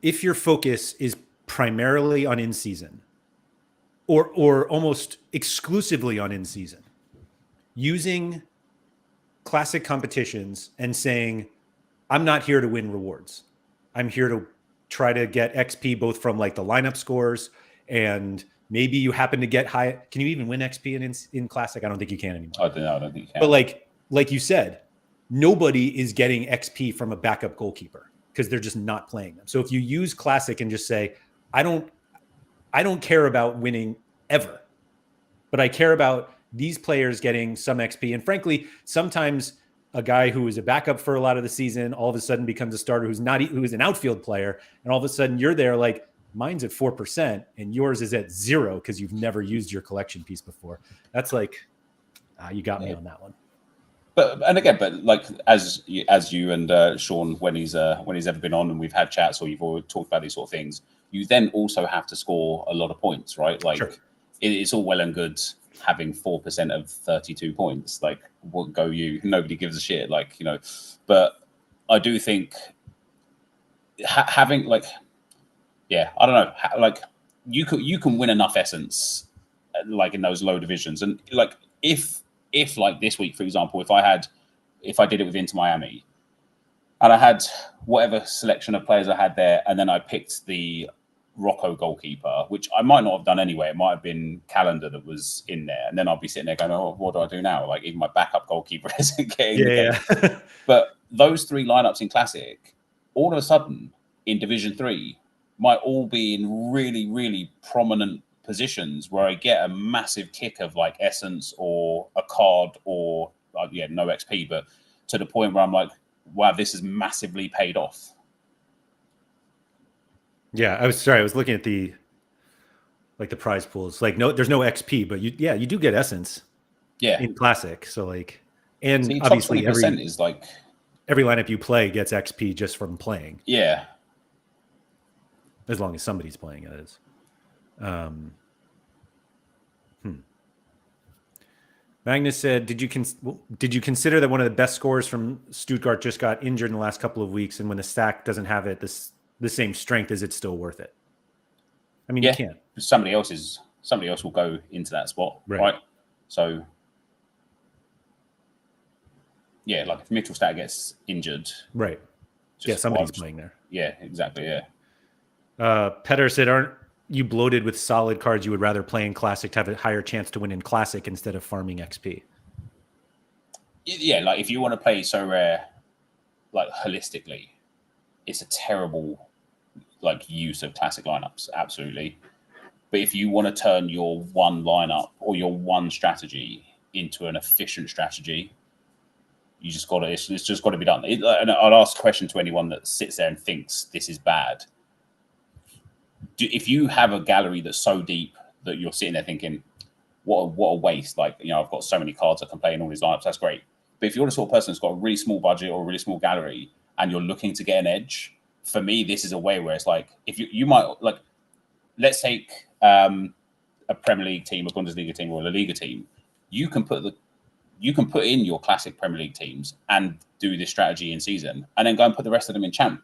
if your focus is primarily on in-season or almost exclusively on in-season, using classic competitions and saying, I'm not here to win rewards. I'm here to try to get XP both from like the lineup scores and maybe you happen to get high. Can you even win XP in classic? I don't think you can anymore. I don't think you can. But like you said, nobody is getting XP from a backup goalkeeper because they're just not playing them. So if you use classic and just say, I don't care about winning ever, but I care about these players getting some XP. And frankly, sometimes a guy who was a backup for a lot of the season all of a sudden becomes a starter who's an outfield player, and all of a sudden you're there like, mine's at 4% and yours is at 0 because you've never used your collection piece before. That's like, you got me on that one. But like as you and Sean, when he's ever been on and we've had chats or you've already talked about these sort of things, you then also have to score a lot of points, right? Like sure. It's all well and good having 4% of 32 points. Like, what go you? Nobody gives a shit. Like, you know, but I do think having like, yeah, I don't know, like you can win enough essence, like in those low divisions, and like if like this week, for example, if I did it with Inter Miami, and I had whatever selection of players I had there, and then I picked the Rocco goalkeeper, which I might not have done anyway. It might have been Calendar that was in there, and then I'll be sitting there going, "Oh, what do I do now?" Like even my backup goalkeeper isn't getting the game. But those 3 lineups in Classic, all of a sudden in Division 3, might all be in really, really prominent positions where I get a massive kick of like essence or a card or no XP, but to the point where I'm like, wow, this is massively paid off. Yeah, I was looking at the prize pools. Like, no, there's no XP, but you do get essence. Yeah, in Classic. So like, and see, obviously top 20% is like every lineup you play gets XP just from playing. Yeah, as long as somebody's playing it is. Magnus said, did you consider that one of the best scorers from Stuttgart just got injured in the last couple of weeks, and when the stack doesn't have the same strength, is it still worth it? I mean, you can't. Somebody else will go into that spot, right? So, yeah, like if Mittelstadt gets injured, right? Somebody's playing there. Yeah, exactly. Yeah. Petter said, "Aren't you bloated with solid cards you would rather play in Classic to have a higher chance to win in Classic instead of farming XP?" Yeah, like if you want to play Sorare, like holistically, it's a terrible like use of Classic lineups, absolutely. But if you want to turn your one lineup or your one strategy into an efficient strategy, you just got to. It's just got to be done. And I'd ask a question to anyone that sits there and thinks this is bad. If you have a gallery that's so deep that you're sitting there thinking, what a waste, like, you know, I've got so many cards I can play in all these lineups, that's great. But if you're the sort of person that's got a really small budget or a really small gallery and you're looking to get an edge, for me, this is a way where it's like, if you might, like, let's take a Premier League team, a Bundesliga team, or a La Liga team. You can put in your classic Premier League teams and do this strategy in season, and then go and put the rest of them in champ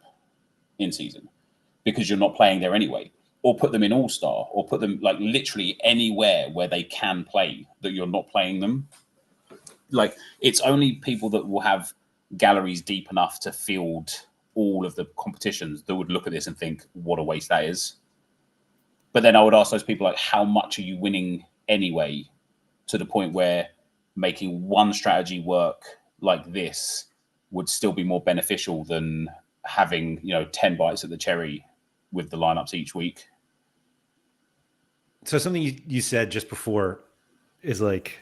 in season, because you're not playing there anyway. Or put them in All-Star, or put them like literally anywhere where they can play that you're not playing them. Like, it's only people that will have galleries deep enough to field all of the competitions that would look at this and think, what a waste that is. But then I would ask those people, like, how much are you winning anyway, to the point where making one strategy work like this would still be more beneficial than having, 10 bites at the cherry with the lineups each week. So something you said just before is like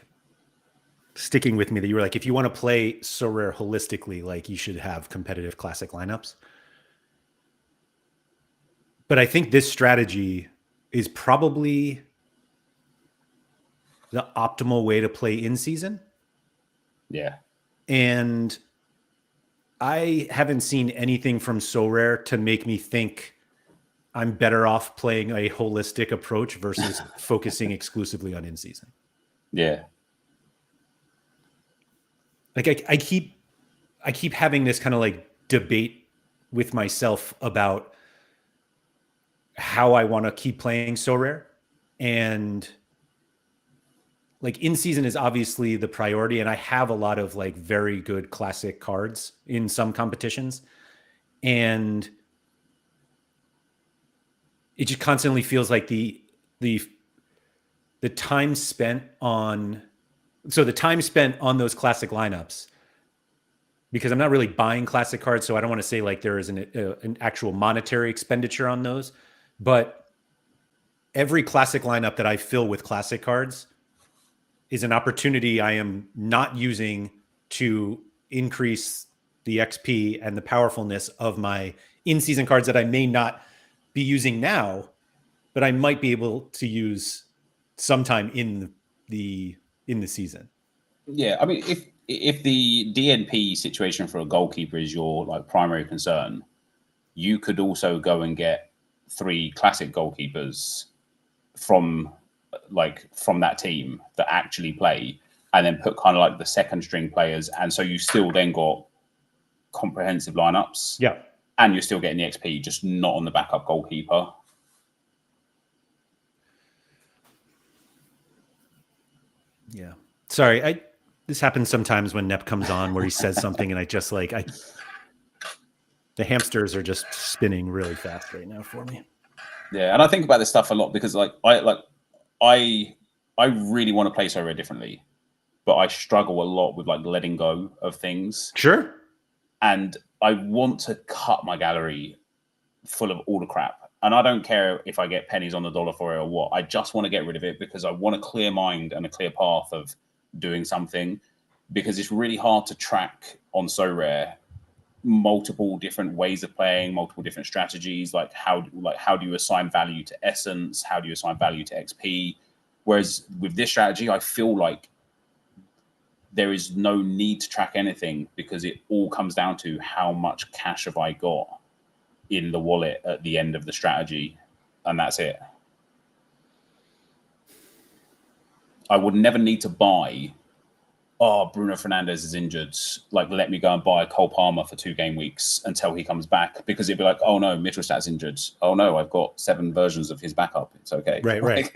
sticking with me, that you were like, if you want to play Sorare holistically, like you should have competitive Classic lineups. But I think this strategy is probably the optimal way to play in season. Yeah. And I haven't seen anything from Sorare to make me think I'm better off playing a holistic approach versus focusing exclusively on in season. Yeah. Like I keep having this kind of like debate with myself about how I want to keep playing Sorare, and like in season is obviously the priority. And I have a lot of like very good Classic cards in some competitions, and it just constantly feels like the time spent on those Classic lineups, because I'm not really buying Classic cards, so I don't want to say like there is an actual monetary expenditure on those, but every Classic lineup that I fill with Classic cards is an opportunity I am not using to increase the XP and the powerfulness of my in-season cards that I may not be using now, but I might be able to use sometime in the season. Yeah, I mean, if the DNP situation for a goalkeeper is your like primary concern, you could also go and get 3 classic goalkeepers from that team that actually play, and then put kind of like the second string players, and so you still then got comprehensive lineups. Yeah, and you're still getting the XP, just not on the backup goalkeeper. Yeah. Sorry, this happens sometimes when Nep comes on where he says something and I just like the hamsters are just spinning really fast right now for me. Yeah, and I think about this stuff a lot because I really want to play Sorare differently, but I struggle a lot with like letting go of things. Sure. And I want to cut my gallery full of all the crap. And I don't care if I get pennies on the dollar for it or what. I just want to get rid of it because I want a clear mind and a clear path of doing something, because it's really hard to track on Sorare multiple different ways of playing, multiple different strategies. Like how do you assign value to essence? How do you assign value to XP? Whereas with this strategy, I feel like there is no need to track anything because it all comes down to how much cash have I got in the wallet at the end of the strategy, and that's it. I would never need to buy, Bruno Fernandes is injured, like let me go and buy Cole Palmer for 2 game weeks until he comes back, because it'd be like, oh no, Mittelstadt's injured. Oh no, I've got 7 versions of his backup. It's okay. Right.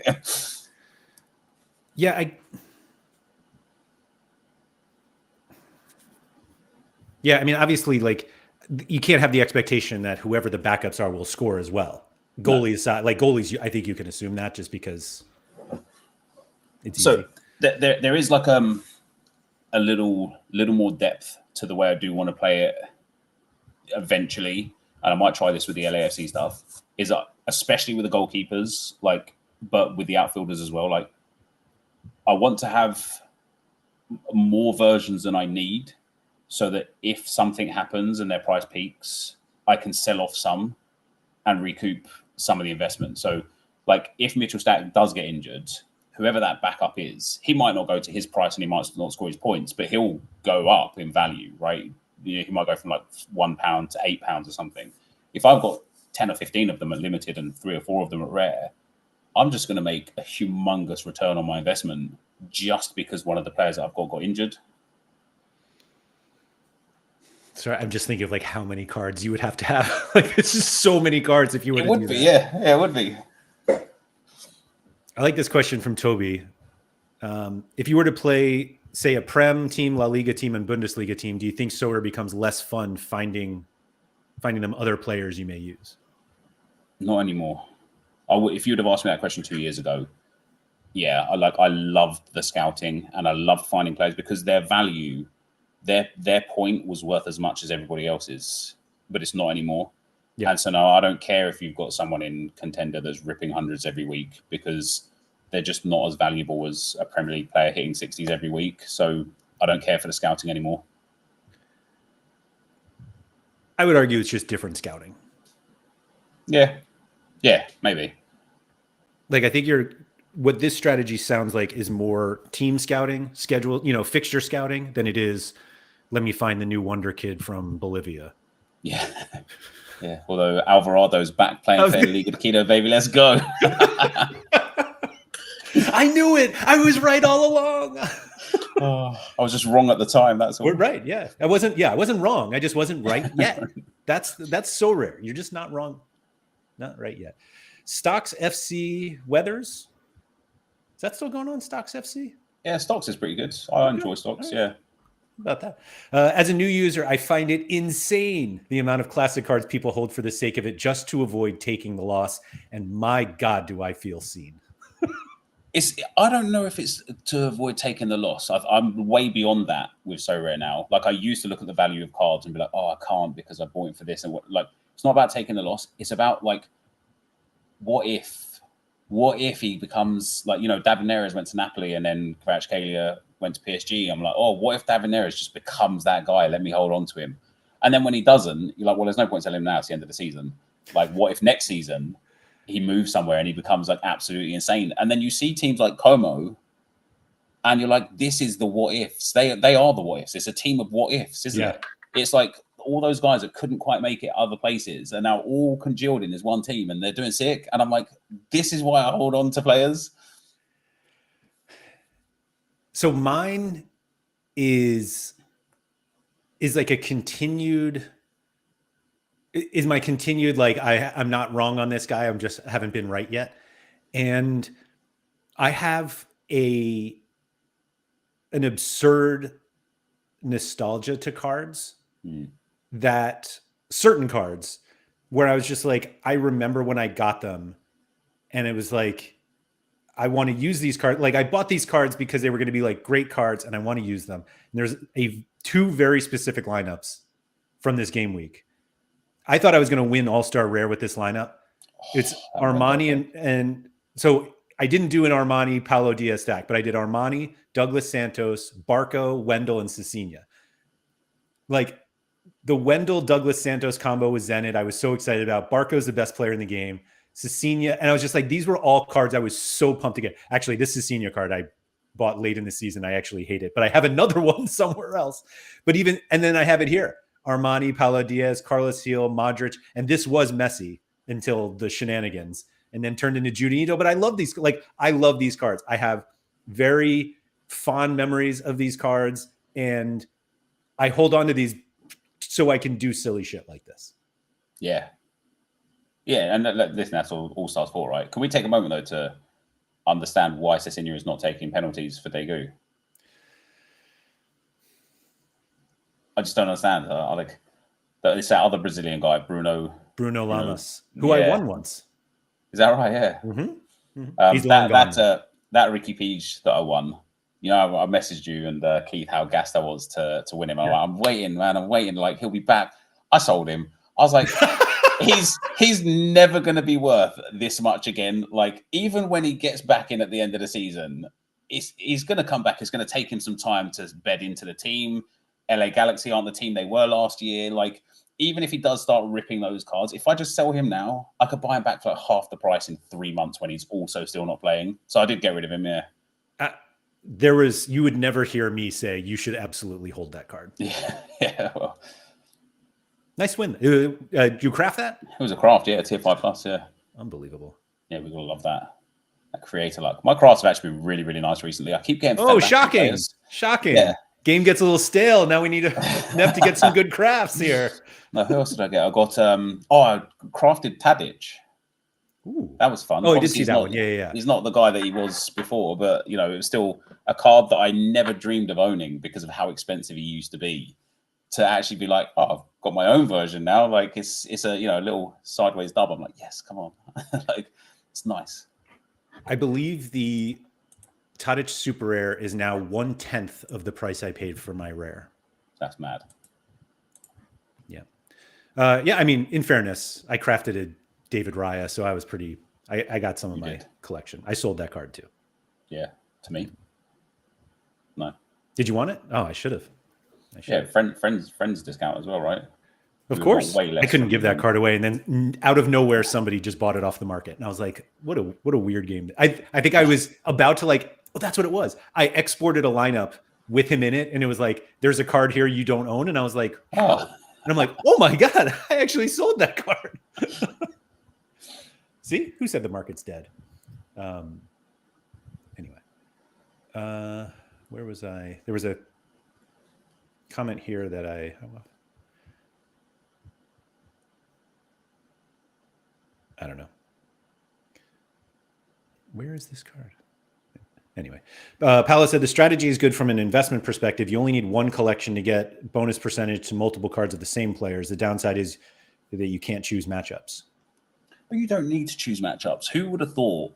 Yeah, I mean, obviously, like, you can't have the expectation that whoever the backups are will score as well. Goalies, I think you can assume that just because it's easy. There is like a little more depth to the way I do want to play it eventually, and I might try this with the LAFC stuff. Is especially with the goalkeepers, like, but with the outfielders as well. Like, I want to have more versions than I need, so that if something happens and their price peaks, I can sell off some and recoup some of the investment. So, like, if Mittelstadt does get injured, whoever that backup is, he might not go to his price and he might not score his points, but he'll go up in value, right? He might go from like £1 to £8 or something. If I've got 10 or 15 of them at limited and 3 or 4 of them at rare, I'm just going to make a humongous return on my investment just because one of the players that I've got injured. Sorry, I'm just thinking of like how many cards you would have to have. Like, it's just so many cards if you were to do that. Yeah, it would be. I like this question from Toby. If you were to play, say, a Prem team, La Liga team, and Bundesliga team, do you think Sorare becomes less fun finding them other players you may use? Not anymore. If you would have asked me that question 2 years ago, yeah, I loved the scouting and I loved finding players because their value, their point was worth as much as everybody else's, but it's not anymore. Yeah. And so now I don't care if you've got someone in contender that's ripping hundreds every week, because they're just not as valuable as a Premier League player hitting 60s every week. So I don't care for the scouting anymore. I would argue it's just different scouting. Yeah, maybe. Like, I think what this strategy sounds like is more team scouting, schedule, fixture scouting, than it is, let me find the new wonder kid from Bolivia. Yeah. Yeah. Although Alvarado's back playing for Liga Keto, baby, let's go. I knew it. I was right all along. I was just wrong at the time. That's all. We're right. Yeah. I wasn't wrong. I just wasn't right yet. That's so rare. You're just not wrong. Not right yet. Stocks FC Weathers. Is that still going on, Stocks FC? Yeah, Stocks is pretty good. I enjoy Stocks, right. Yeah. About that. As a new user, I find it insane the amount of classic cards people hold for the sake of it just to avoid taking the loss. And my God, do I feel seen. I don't know if it's to avoid taking the loss. I'm way beyond that with Sorare now. Like, I used to look at the value of cards and be like, oh, I can't because I bought him for this. And it's not about taking the loss. It's about, like, what if he becomes, like, David Neres went to Napoli and then Kvaratskhelia went to PSG. I'm like, oh, what if David Neres just becomes that guy? Let me hold on to him. And then when he doesn't, you're like, well, there's no point selling him now. It's the end of the season. Like, what if next season he moves somewhere and he becomes like absolutely insane? And then you see teams like Como, and you're like, this is the what ifs. They are the what ifs. It's a team of what ifs, isn't it? It's like all those guys that couldn't quite make it other places are now all congealed in this one team, and they're doing sick. And I'm like, this is why I hold on to players. So mine is like a continued, is my continued, like, I'm not wrong on this guy. I'm just haven't been right yet. And I have an absurd nostalgia to cards that certain cards where I was just like, I remember when I got them and it was like, I want to use these cards. Like I bought these cards because they were going to be like great cards and I want to use them. And there's two very specific lineups from this game week. I thought I was going to win All-Star Rare with this lineup. It's Armani and so I didn't do an Armani Paulo Diaz stack, but I did Armani, Douglas Santos, Barco, Wendell, and Cecina. Like the Wendell Douglas Santos combo with Zenit, I was so excited about. Barco's the best player in the game. Cecina, and I was just like, these were all cards I was so pumped to get. Actually, this Cecina card I bought late in the season. I actually hate it, but I have another one somewhere else. But and then I have it here. Armani, Paulo Diaz, Carlos Gil, Modric, and this was Messi until the shenanigans, and then turned into Juninho. But I love these. Like I love these cards. I have very fond memories of these cards, and I hold on to these so I can do silly shit like this. Yeah. Yeah, and listen, that's all Stars 4, right? Can we take a moment, though, to understand why Cecina is not taking penalties for Daegu? I just don't understand. Like this that other Brazilian guy, Bruno Lamas, who I won once. Is that right? Yeah. Mm-hmm. He's long gone. That Ricky Peach that I won. You know, I messaged you and Keith how gassed I was to win him. I'm waiting, man. I'm waiting. Like he'll be back. I sold him. I was like. He's never going to be worth this much again. Like even when he gets back in at the end of the season, he's going to come back. It's going to take him some time to bed into the team. LA Galaxy aren't the team they were last year. Like even if he does start ripping those cards, if I just sell him now, I could buy him back for like half the price in 3 months when he's also still not playing. So I did get rid of him. Yeah. You would never hear me say you should absolutely hold that card. Yeah. Well. Nice win. Did you craft that? It was a craft, yeah. Tier 5+, yeah. Unbelievable. Yeah, we're going to love that. That creator luck. My crafts have actually been really, really nice recently. I keep getting... Oh, shocking. Shocking. Yeah. Game gets a little stale. Now we need to get some good crafts here. No, who else did I get? I got... I crafted Tadic. Ooh. That was fun. Oh, I did see that one. Yeah. He's not the guy that he was before, but, you know, it was still a card that I never dreamed of owning because of how expensive he used to be. To actually be like, oh, I've got my own version now. Like it's a a little sideways dub. I'm like, yes, come on. Like it's nice. I believe the Tadic Super Rare is now 1/10 of the price I paid for my rare. That's mad. Yeah. I mean, in fairness, I crafted a David Raya, so I was pretty. I got some of my collection. I sold that card too. Yeah, to me. No. Did you want it? Oh, I should have. Yeah, friends discount as well, right? Of course. I couldn't give that card away, and then out of nowhere, somebody just bought it off the market, and I was like, "What a weird game." I think I was about to like, oh, that's what it was. I exported a lineup with him in it, and it was like, "There's a card here you don't own," and I was like, "Oh," and I'm like, "Oh my god, I actually sold that card." See, who said the market's dead? Anyway, where was I? There was a comment here that I don't know. Where is this card? Anyway, Paolo said the strategy is good from an investment perspective. You only need one collection to get bonus percentage to multiple cards of the same players. The downside is that you can't choose matchups. But you don't need to choose matchups. Who would have thought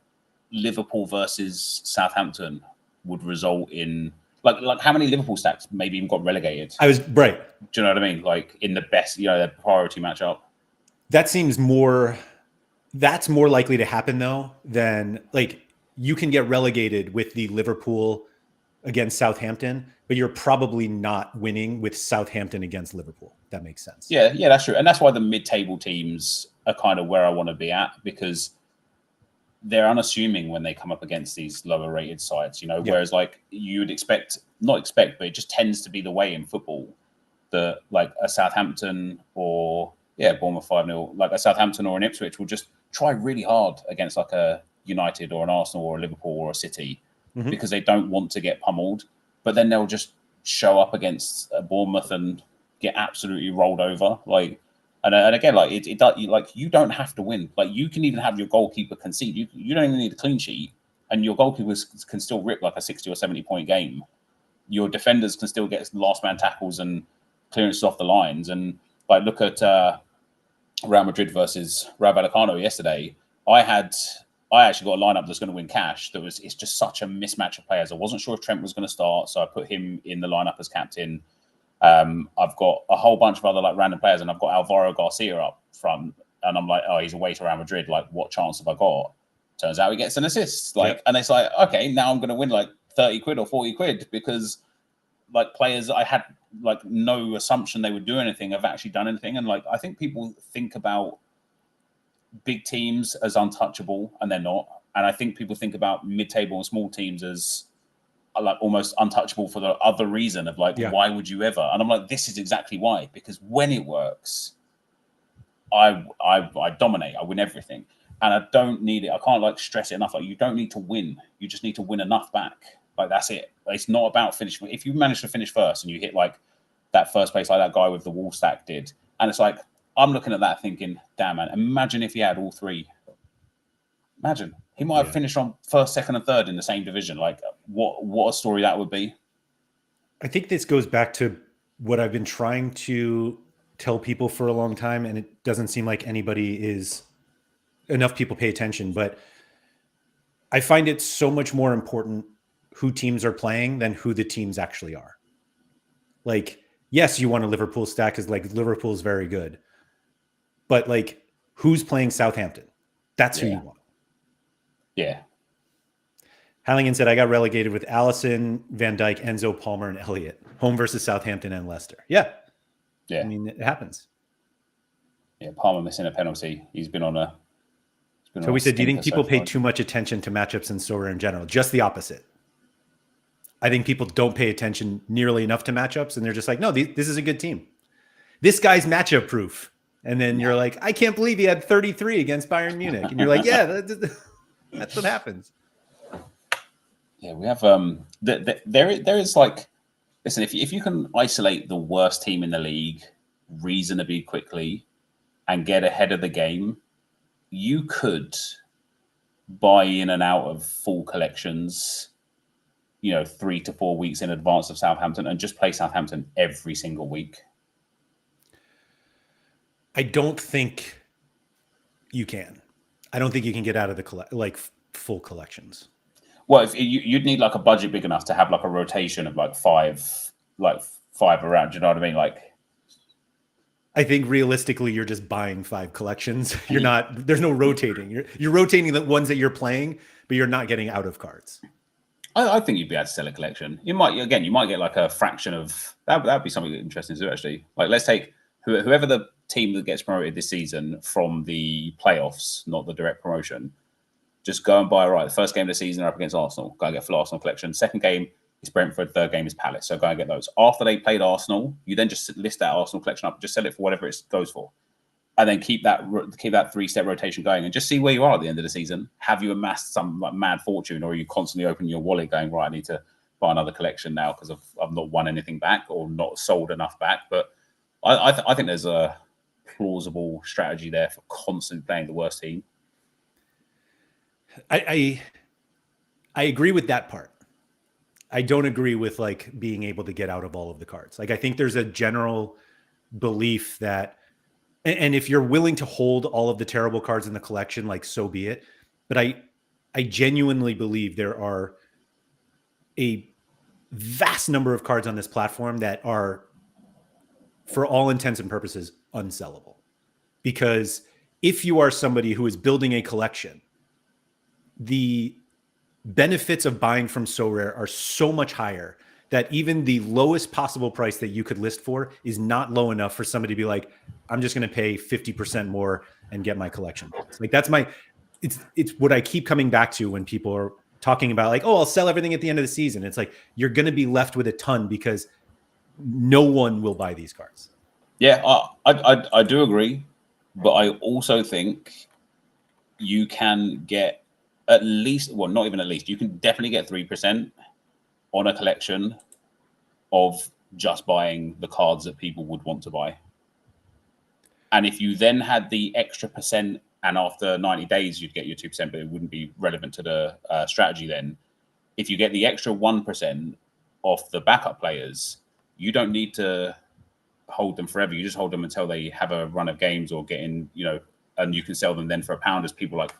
Liverpool versus Southampton would result in like how many Liverpool stacks maybe even got relegated? I was right. Do you know what I mean? Like in the best, the priority matchup. That seems more. That's more likely to happen though than like you can get relegated with the Liverpool against Southampton, but you're probably not winning with Southampton against Liverpool. That makes sense. Yeah, that's true. And that's why the mid-table teams are kind of where I want to be at, because they're unassuming when they come up against these lower rated sides, whereas like you'd not expect, but it just tends to be the way in football that like a Southampton or Bournemouth 5-0, like a Southampton or an Ipswich will just try really hard against like a United or an Arsenal or a Liverpool or a City because they don't want to get pummeled, but then they'll just show up against a Bournemouth and get absolutely rolled over. Like, and again, like it does, like you don't have to win. Like you can even have your goalkeeper concede. You don't even need a clean sheet, and your goalkeepers can still rip like a 60 or 70 point game. Your defenders can still get last man tackles and clearances off the lines. And like look at Real Madrid versus Rayo Vallecano yesterday. I actually got a lineup that's going to win cash. It's just such a mismatch of players. I wasn't sure if Trent was going to start, so I put him in the lineup as captain. I've got a whole bunch of other like random players, and I've got Alvaro Garcia up front, and I'm like, oh, he's away to Real Madrid. Like, what chance have I got? Turns out he gets an assist. Like, and it's like, okay, now I'm going to win like 30 quid or 40 quid because like players I had like no assumption they would do anything have actually done anything. And like, I think people think about big teams as untouchable, and they're not. And I think people think about mid-table and small teams as like almost untouchable for the other reason of like, why would you ever? And I'm like, this is exactly why, because when it works, I dominate, I win everything. And I don't need it. I can't like stress it enough. Like you don't need to win. You just need to win enough back. Like that's it. It's not about finishing. If you manage to finish first and you hit like that first place, like that guy with the wall stack did. And it's like, I'm looking at that thinking, damn man, imagine if he had all three. Imagine. He might have finished on first, second, and third in the same division. Like, what a story that would be. I think this goes back to what I've been trying to tell people for a long time, and it doesn't seem like enough people pay attention. But I find it so much more important who teams are playing than who the teams actually are. Like, yes, you want a Liverpool stack because like Liverpool's very good, but like, who's playing Southampton? That's who you want. Yeah. Halligan said, I got relegated with Allison, Van Dijk, Enzo, Palmer, and Elliott. Home versus Southampton and Leicester. Yeah. I mean, it happens. Yeah, Palmer missing a penalty. He's been on a... So we said, do you think people pay too much attention to matchups in Sorare in general? Just the opposite. I think people don't pay attention nearly enough to matchups, and they're just like, no, this is a good team. This guy's matchup proof. And then you're like, I can't believe he had 33 against Bayern Munich. And you're like, yeah, that's what happens. Yeah, we have there is like, listen, if you can isolate the worst team in the league reasonably quickly and get ahead of the game, you could buy in and out of full collections, 3 to 4 weeks in advance of Southampton and just play Southampton every single week. I don't think you can. I don't think you can get out of the full collections. Well, if you'd need like a budget big enough to have like a rotation of like five around. Do you know what I mean? Like, I think realistically, you're just buying 5 collections. You're not. There's no rotating. You're rotating the ones that you're playing, but you're not getting out of cards. I think you'd be able to sell a collection. You might get like a fraction of that. That'd be something interesting too. Actually, like let's take whoever the team that gets promoted this season from the playoffs, not the direct promotion. Just go and buy, the first game of the season are up against Arsenal. Go and get full Arsenal collection. Second game is Brentford. Third game is Palace. So go and get those. After they played Arsenal, you then just list that Arsenal collection up. Just sell it for whatever it goes for. And then keep that 3-step rotation going and just see where you are at the end of the season. Have you amassed some like mad fortune, or are you constantly opening your wallet going, right, I need to buy another collection now because I've not won anything back or not sold enough back. But I think there's a plausible strategy there for constantly playing the worst team. I agree with that part. I don't agree with like being able to get out of all of the cards. Like I think there's a general belief that, and if you're willing to hold all of the terrible cards in the collection, like so be it. But I genuinely believe there are a vast number of cards on this platform that are, for all intents and purposes, unsellable. Because if you are somebody who is building a collection, the benefits of buying from Sorare are so much higher that even the lowest possible price that you could list for is not low enough for somebody to be like, I'm just going to pay 50% more and get my collection points. Like that's it's what I keep coming back to when people are talking about like, oh, I'll sell everything at the end of the season. It's like, you're going to be left with a ton because no one will buy these cards. Yeah, I do agree. But I also think you can get at least, well, not even at least, you can definitely get 3% on a collection of just buying the cards that people would want to buy. And if you then had the extra percent, and after 90 days, you'd get your 2%, but it wouldn't be relevant to the strategy then. If you get the extra 1% off the backup players, you don't need to hold them forever. You just hold them until they have a run of games or get in, and you can sell them then for £1 as people like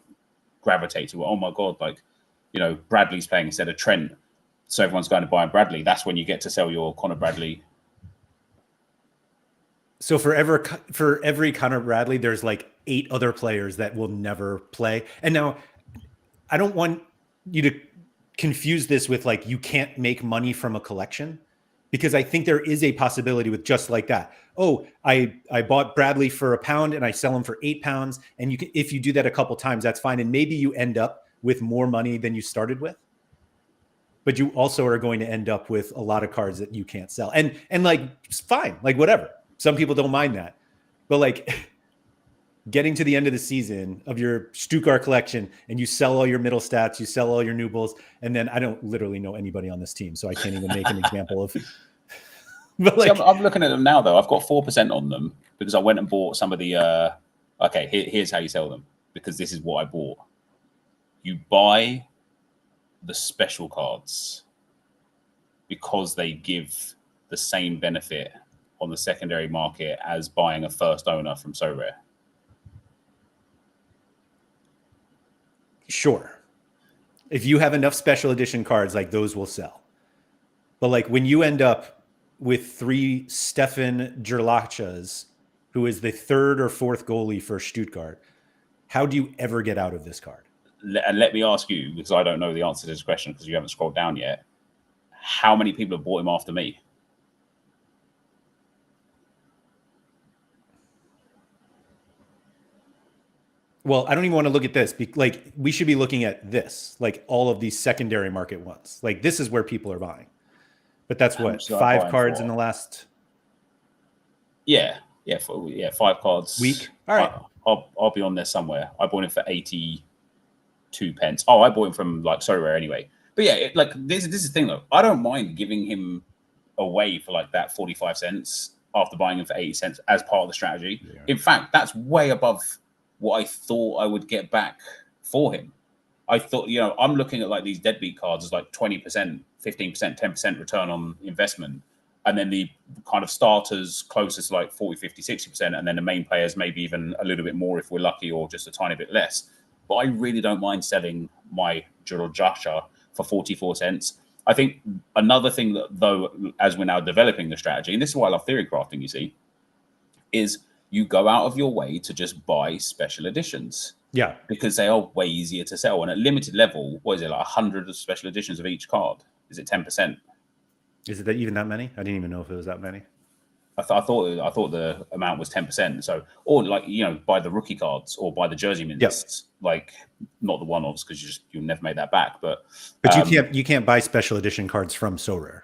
gravitate to, oh my God, like, Bradley's playing instead of Trent. So everyone's going to buy Bradley. That's when you get to sell your Connor Bradley. So for every Connor Bradley, there's like 8 other players that will never play. And now I don't want you to confuse this with like, you can't make money from a collection, because I think there is a possibility with just like that. Oh, I bought Bradley for £1 and I sell him for £8. And you can, if you do that a couple times, that's fine. And maybe you end up with more money than you started with. But you also are going to end up with a lot of cards that you can't sell. And like, it's fine, like whatever. Some people don't mind that. But like getting to the end of the season of your Stuttgart collection and you sell all your middle stats, you sell all your new bulls, and then I don't literally know anybody on this team, so I can't even make an example of. But like, see, I'm looking at them now though. I've got 4% on them because I went and bought some of the. Okay, here's how you sell them, because this is what I bought. You buy the special cards because they give the same benefit on the secondary market as buying a first owner from Sorare. Sure. If you have enough special edition cards, like those will sell. But like when you end up with 3 Stefan Gerlachas, who is the 3rd or 4th goalie for Stuttgart, how do you ever get out of this card? And let me ask you, because I don't know the answer to this question because you haven't scrolled down yet. How many people have bought him after me? Well, I don't even want to look at this. Like, we should be looking at this, like all of these secondary market ones. Like, this is where people are buying. But that's what, 5 cards in the last. Yeah, 5 cards. Week. All right. I'll be on there somewhere. I bought him for 82 pence. Oh, I bought him from like Sorare anyway. But yeah, this is the thing though. I don't mind giving him away for like that 45 cents after buying him for 80 cents as part of the strategy. Yeah. In fact, that's way above what I thought I would get back for him. I thought, I'm looking at like these deadbeat cards as like 20%, 15%, 10% return on investment. And then the kind of starters closest to like 40, 50, 60%. And then the main players, maybe even a little bit more if we're lucky, or just a tiny bit less. But I really don't mind selling my Jorjasha for 44 cents. I think another thing that, though, as we're now developing the strategy, and this is why I love theory crafting, you see, is you go out of your way to just buy special editions. Yeah. Because they are way easier to sell. And at limited level, what is it, like 100 of special editions of each card? Is it 10%? Is it even that many? I didn't even know if it was that many. I thought the amount was 10%. So, or like, buy the rookie cards or buy the jersey mints. Yep. Like, not the one-offs, because you'll never make that back. But you can't buy special edition cards from Sorare.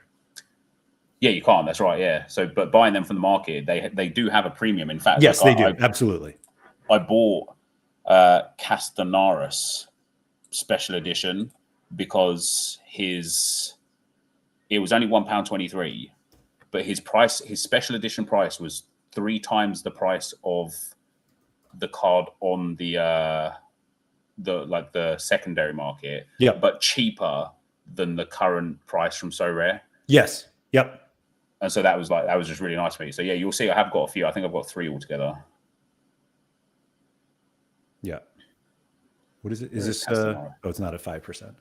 Yeah, you can't. That's right. Yeah. So, but buying them from the market, they do have a premium. In fact, yes, they do. Absolutely. I bought Castanaris special edition because it was only £1.23, but his special edition price was 3 times the price of the card on the secondary market. Yeah, but cheaper than the current price from Sorare. Yes. Yep. And so that was just really nice for me. So yeah, you'll see I have got a few. I think I've got 3 altogether. Yeah. What is it? Is this it's not a 5%.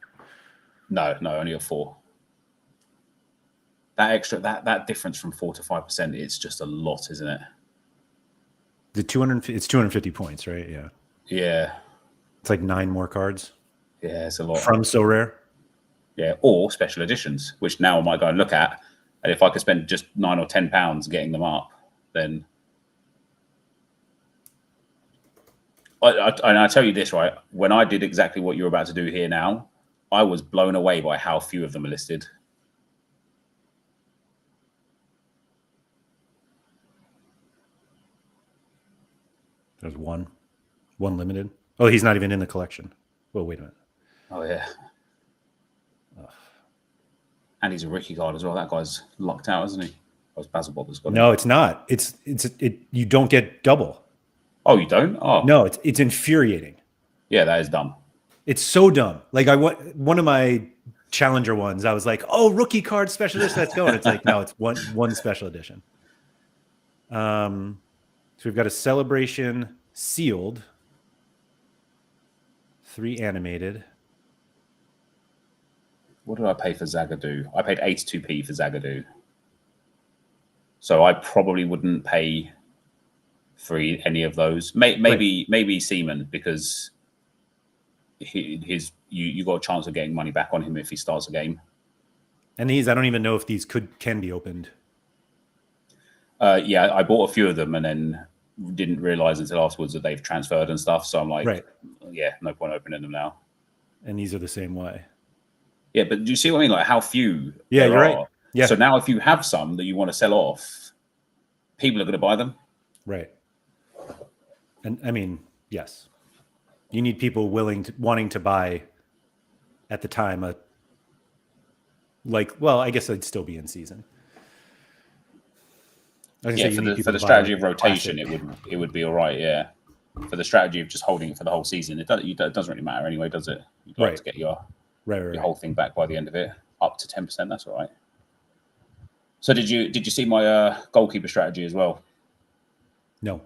No, only a 4. That extra that difference from 4 to 5%, it's just a lot, isn't it? It's 250 points, right? Yeah. Yeah. It's like 9 more cards. Yeah, it's a lot. From Sorare. Yeah, or special editions, which now I might go and look at. And if I could spend just £9 or £10 getting them up, then I tell you this, right? When I did exactly what you're about to do here now, I was blown away by how few of them are listed. There's one limited. Oh, he's not even in the collection. Oh, wait a minute. Oh yeah. And he's a rookie card as well. That guy's locked out, isn't he? That was Basil Bobber's got him. No, it's not. It's you don't get double. Oh, you don't? Oh no, it's infuriating. Yeah, that is dumb. It's so dumb. Like one of my Challenger ones, I was like, oh, rookie card special edition, let's go. And it's like, no, it's one special edition. So we've got a Celebration sealed, 3 animated. What did I pay for Zagadou? I paid 82p for Zagadou. So I probably wouldn't pay for any of those. Maybe Seaman, because you got a chance of getting money back on him if he starts a game. And these, I don't even know if these can be opened. Yeah, I bought a few of them and then didn't realize until afterwards that they've transferred and stuff. So I'm like, yeah, no point opening them now. And these are the same way. Yeah, but do you see what I mean? Like how few? Yeah, you're right. Yeah. So now if you have some that you want to sell off, people are going to buy them. Right. And I mean, yes, you need people wanting to buy at the time. I guess I'd still be in season. Yeah, for the strategy of rotation, it would be all right. Yeah, for the strategy of just holding it for the whole season, it doesn't really matter anyway, does it? You'd like to get your whole thing back by the end of it, up to 10%. That's all right. So did you see my goalkeeper strategy as well? No.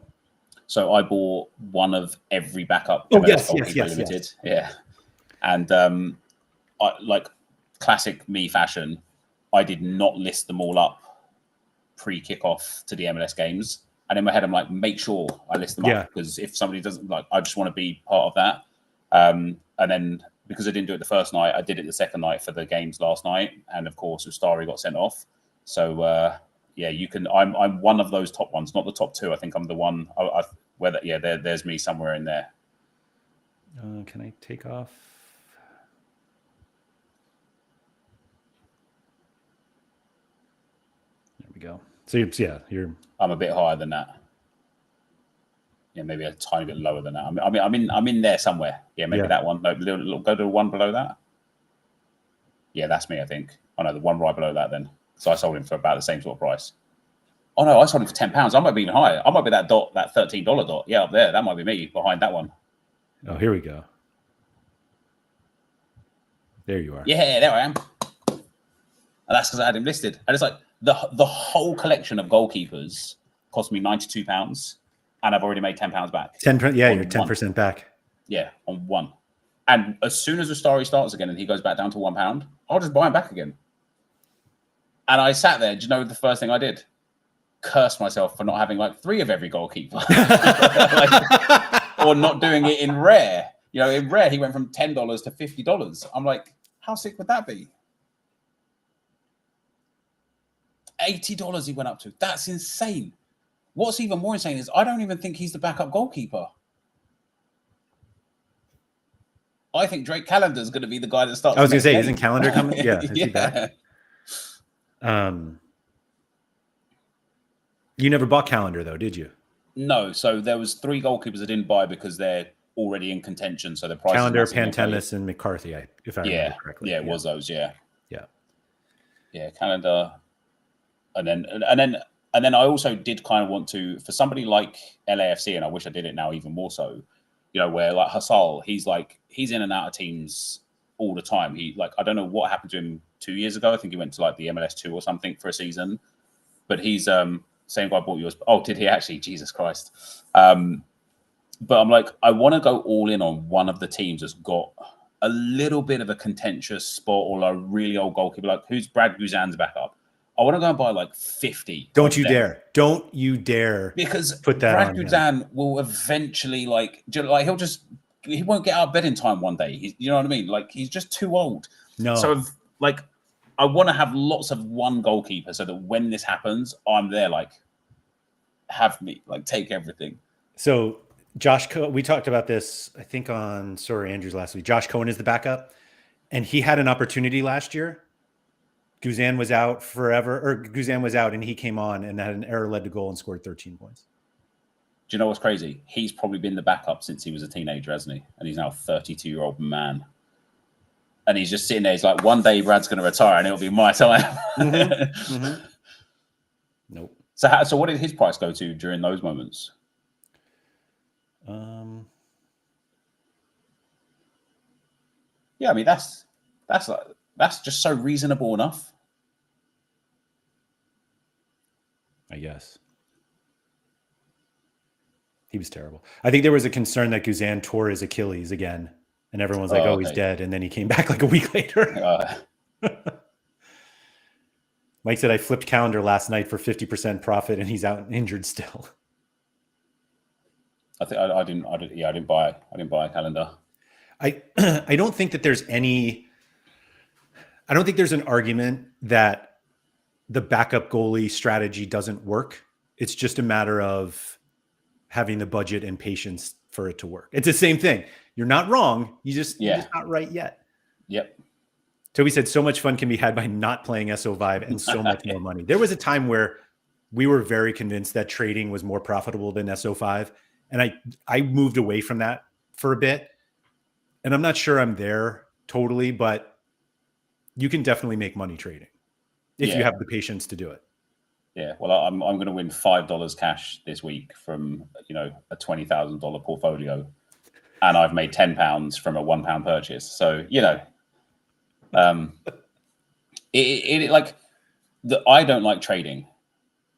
So I bought one of every backup. Oh yes. Limited. Yeah, and I, like classic me fashion, I did not list them all up pre-kickoff to the MLS games, and in my head I'm like, make sure I list them up, because if somebody doesn't, like, I just want to be part of that. And then because I didn't do it the first night, I did it the second night for the games last night, and of course Ustari got sent off. So yeah, you can. I'm one of those top ones, not the top 2. I think I'm the one. There's me somewhere in there. Can I take off? There we go. So you're. I'm a bit higher than that. Yeah, maybe a tiny bit lower than that. I'm in there somewhere. Yeah, maybe that one. No, go to the one below that. Yeah, that's me, I think. Oh no, the one right below that then. So I sold him for about the same sort of price. Oh no, I sold him for £10. I might be even higher. I might be that $13 dot. Yeah, up there. That might be me behind that one. Oh, here we go. There you are. Yeah, there I am. And that's because I had him listed. And it's like the whole collection of goalkeepers cost me £92, and I've already made £10 back. 10%. Yeah, you're 10% back. Yeah, on one. And as soon as the story starts again and he goes back down to £1, I'll just buy him back again. And I sat there. Do you know the first thing I did? Curse myself for not having like 3 of every goalkeeper, or not doing it in rare. You know, in rare he went from $10 to $50. I'm like, how sick would that be? $80 he went up to. That's insane. What's even more insane is I don't even think he's the backup goalkeeper. I think Drake Calendar is going to be the guy that starts. I was going to say, isn't Calendar coming? Yeah, is he back? You never bought Calendar though, did you? No. So there was 3 goalkeepers I didn't buy because they're already in contention. So the price. Calendar, Pantemis, and McCarthy, if I remember correctly. Yeah, it was those. Yeah. Yeah. Calendar, and then I also did kind of want to, for somebody like LAFC, and I wish I did it now even more so. You know, where like Hassal, he's in and out of teams all the time. I don't know what happened to him 2 years ago. I think he went to like the MLS 2 or something for a season. But he's same guy bought yours. Oh, did he actually? Jesus Christ. But I'm like, I want to go all in on one of the teams that's got a little bit of a contentious spot, or a really old goalkeeper. Like, who's Brad Guzan's backup? I want to go and buy like 50. Don't you dare. Don't you dare. Because put that Brad on Guzan will eventually he won't get out of bed in time one day. You know what I mean? Like, he's just too old. No. So like, I want to have lots of one goalkeeper so that when this happens, I'm there, like, have me, like, take everything. So we talked about this, I think, on Sorare Andrews last week. Josh Cohen is the backup, and he had an opportunity last year. Guzan was out and he came on and had an error led to goal and scored 13 points. Do you know what's crazy? He's probably been the backup since he was a teenager, hasn't he? And he's now a 32-year-old man. And he's just sitting there. He's like, one day Brad's going to retire and it'll be my time. Nope. So what did his price go to during those moments? Yeah, I mean, that's just so reasonable enough. I guess. He was terrible. I think there was a concern that Guzan tore his Achilles again, and everyone's like, "Oh, he's dead," and then he came back like a week later. Mike said, "I flipped calendar last night for 50% profit, and he's out injured still." I think I didn't buy a calendar. I don't think that there's any. I don't think there's an argument that the backup goalie strategy doesn't work. It's just a matter of having the budget and patience for it to work. It's the same thing. You're not wrong. You're just not right yet. Yep. Toby said so much fun can be had by not playing SO5 and so much more money. There was a time where we were very convinced that trading was more profitable than SO5. And I moved away from that for a bit. And I'm not sure I'm there totally, but you can definitely make money trading if you have the patience to do it. Yeah, well, I'm going to win $5 cash this week from a $20,000 portfolio, and I've made £10 from a £1 purchase. So I don't like trading.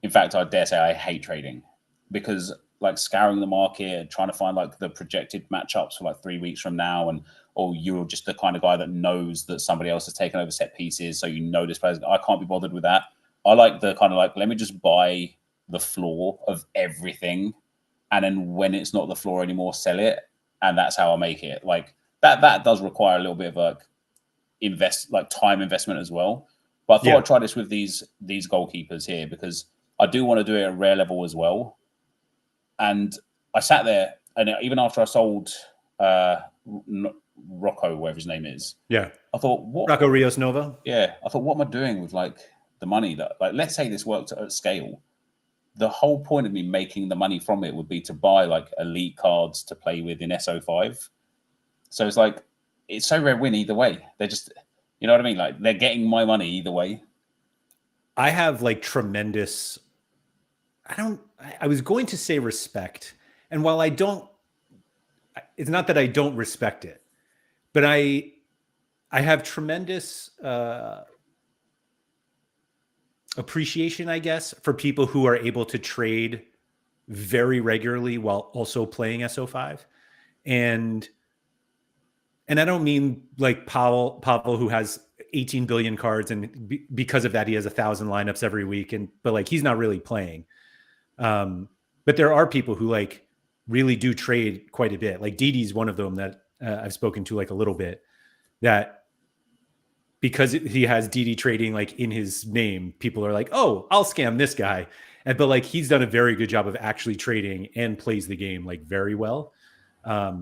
In fact, I dare say I hate trading because like scouring the market, trying to find like the projected matchups for like 3 weeks from now, or you're just the kind of guy that knows that somebody else has taken over set pieces, so this player. I can't be bothered with that. I like the kind of like, let me just buy the floor of everything, and then when it's not the floor anymore, sell it, and that's how I make it. Like that does require a little bit of time investment as well. But I thought I'd try this with these goalkeepers here because I do want to do it at rare level as well. And I sat there, and even after I sold Rocco, whatever his name is, I thought, what Rocco Rios Nova? Yeah, I thought, what am I doing with like the money that, like, let's say this worked at scale. The whole point of me making the money from it would be to buy like elite cards to play with in SO5. So it's like, it's so rare win either way. They're just, you know what I mean? Like they're getting my money either way. I have like tremendous, I was going to say respect. And while it's not that I don't respect it, but I have tremendous appreciation, I guess, for people who are able to trade very regularly while also playing SO5. And I don't mean like Pavel who has 18 billion cards and because of that he has 1,000 lineups every week, but like he's not really playing. But there are people who like really do trade quite a bit. Like Didi's one of them that I've spoken to like a little bit, that because he has Didi trading like in his name, people are like, oh, I'll scam this guy. But like he's done a very good job of actually trading and plays the game like very well. I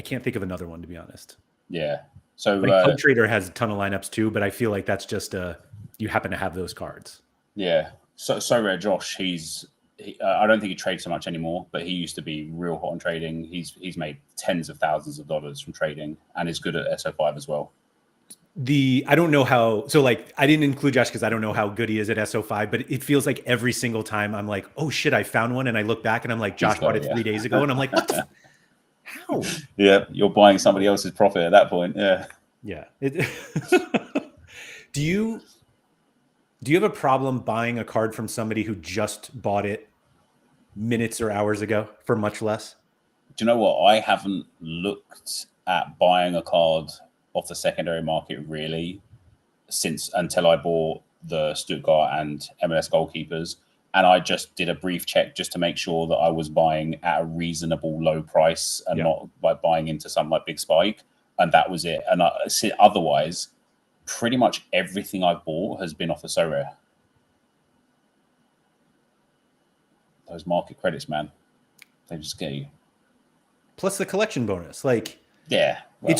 can't think of another one, to be honest. Yeah. So like Trader has a ton of lineups too, but I feel like that's just you happen to have those cards. Yeah. So rare Josh, I don't think he trades so much anymore, but he used to be real hot on trading. He's made tens of thousands of dollars from trading and is good at SO5 as well. I don't know how, so like I didn't include Josh because I don't know how good he is at SO5, but it feels like every single time I'm like, oh shit, I found one, and I look back and I'm like, Josh bought it 3 days ago, and I'm like, what the how? Yeah, you're buying somebody else's profit at that point. Yeah. Yeah. Do you have a problem buying a card from somebody who just bought it minutes or hours ago for much less? Do you know what? I haven't looked at buying a card off the secondary market really until I bought the Stuttgart and MLS goalkeepers. And I just did a brief check just to make sure that I was buying at a reasonable low price and not by buying into some like big spike. and that was it. And otherwise, pretty much everything I've bought has been off of Sorare. Those market credits, man, they just get you. Plus the collection bonus. Like, yeah, well,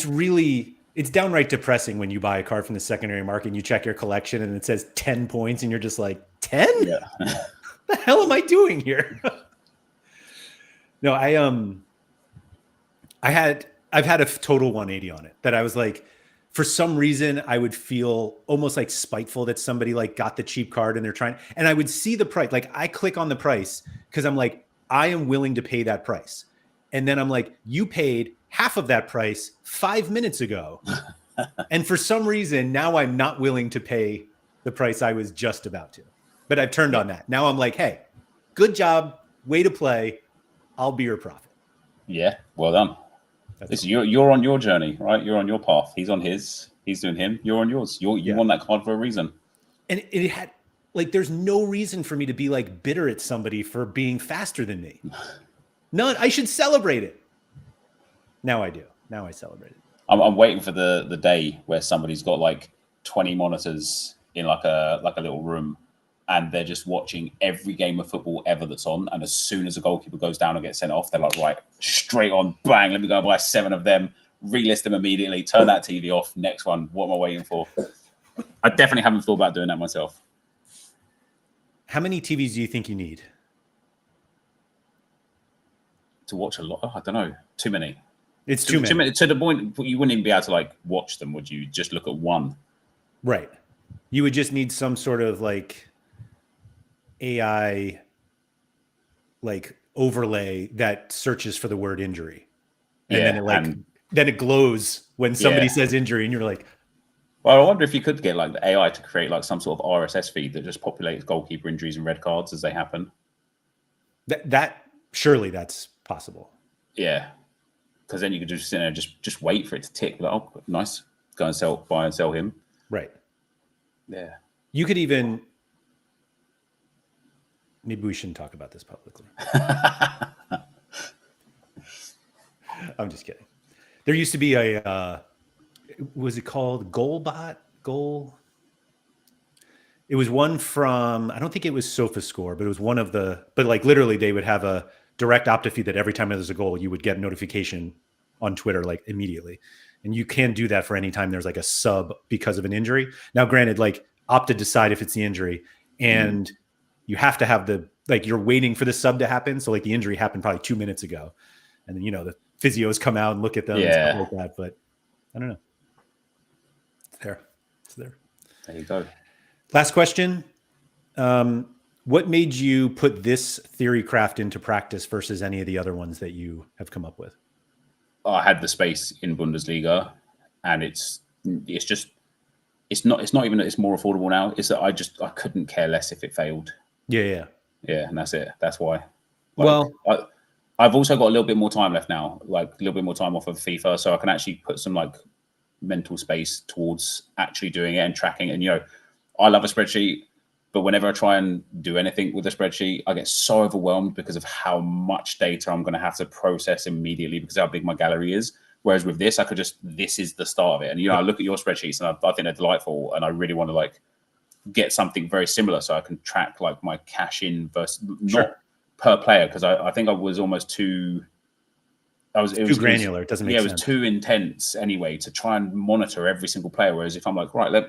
it's downright depressing when you buy a card from the secondary market and you check your collection and it says 10 points and you're just like, 10? Yeah. What the hell am I doing here? No, I've had a total 180 on it that I was like, for some reason I would feel almost like spiteful that somebody like got the cheap card and they're trying, and I would see the price. Like I click on the price because I'm like, I am willing to pay that price. And then I'm like, you paid half of that price 5 minutes ago. And for some reason, now I'm not willing to pay the price I was just about to. But I've turned on that. Now I'm like, hey, good job. Way to play. I'll be your prophet. Yeah, well done. Listen, you're on your journey, right? You're on your path. He's on his. He's doing him. You're on yours. You won that card for a reason. And it had, like, there's no reason for me to be like bitter at somebody for being faster than me. None. I should celebrate it. Now I do. Now I celebrate it. I'm waiting for the day where somebody's got like 20 monitors in like a little room, and they're just watching every game of football ever that's on. And as soon as a goalkeeper goes down and gets sent off, they're like, right, straight on, bang, let me go buy 7 of them, relist them immediately, turn that TV off, next one, what am I waiting for? I definitely haven't thought about doing that myself. How many TVs do you think you need? To watch a lot? Oh, I don't know. Too many. It's too many. To the point you wouldn't even be able to like watch them, would you? Just look at one. Right. You would just need some sort of like AI like overlay that searches for the word injury. And then it glows when somebody says injury and you're like, well, I wonder if you could get like the AI to create like some sort of RSS feed that just populates goalkeeper injuries and red cards as they happen. That surely that's possible. Yeah. Because then you could just sit there and just wait for it to tick. Like, oh, nice. Go and buy and sell him. Right. Yeah. You could even, maybe we shouldn't talk about this publicly. I'm just kidding. There used to be a, was it called Goalbot? It was one from, I don't think it was SofaScore, but it was one of the, but like literally they would have a direct opta feed that every time there's a goal, you would get a notification on Twitter, like immediately. And you can do that for any time there's like a sub because of an injury. Now, granted, like Opta decide if it's the injury, and you have to have you're waiting for the sub to happen. So like the injury happened probably 2 minutes ago. And then, the physios come out and look at them and stuff like that. But I don't know. It's there. There you go. Last question. What made you put this theory craft into practice versus any of the other ones that you have come up with? I had the space in Bundesliga, and it's not even that it's more affordable now. It's that I couldn't care less if it failed. Yeah, and that's it. That's why. I've also got a little bit more time left now, like a little bit more time off of FIFA, so I can actually put some like mental space towards actually doing it and tracking. And I love a spreadsheet, but whenever I try and do anything with a spreadsheet, I get so overwhelmed because of how much data I'm going to have to process immediately because of how big my gallery is. Whereas with this, I could this is the start of it. And, I look at your spreadsheets and I think they're delightful. And I really want to like get something very similar so I can track like my cash in versus not per player. Because I think I was almost too... It was too granular. It doesn't make sense. It was too intense anyway to try and monitor every single player. Whereas if I'm like, right,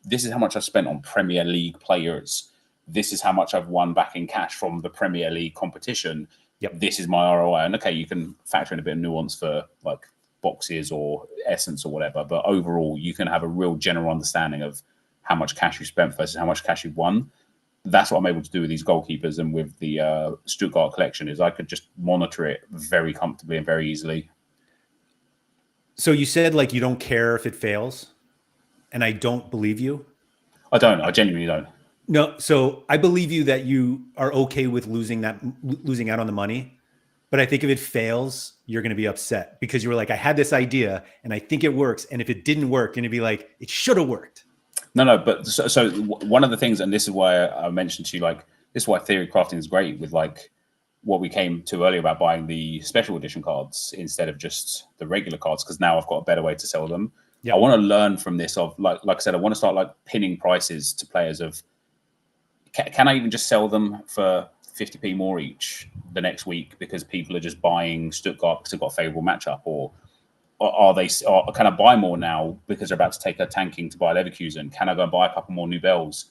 this is how much I've spent on Premier League players. This is how much I've won back in cash from the Premier League competition. Yep. This is my ROI. And okay, you can factor in a bit of nuance for like boxes or essence or whatever. But overall, you can have a real general understanding of how much cash you spent versus how much cash you won. That's what I'm able to do with these goalkeepers and with the Stuttgart collection is I could just monitor it very comfortably and very easily. So you said like you don't care if it fails, and I don't believe you. I don't. I genuinely don't. No. So I believe you that you are okay with losing out on the money, but I think if it fails, you're going to be upset because you were like, I had this idea and I think it works, and if it didn't work, you're going to be like, it should have worked. No, but so one of the things, and this is why I mentioned to you, like, this is why theory crafting is great with like what we came to earlier about buying the special edition cards instead of just the regular cards, because now I've got a better way to sell them. Yep. I want to learn from this of like I said, I want to start like pinning prices to players of can I even just sell them for 50p more each the next week because people are just buying Stuttgart because they've got a favorable matchup, or can I buy more now because they're about to take a tanking to buy Leverkusen? Can I go and buy a couple more new bells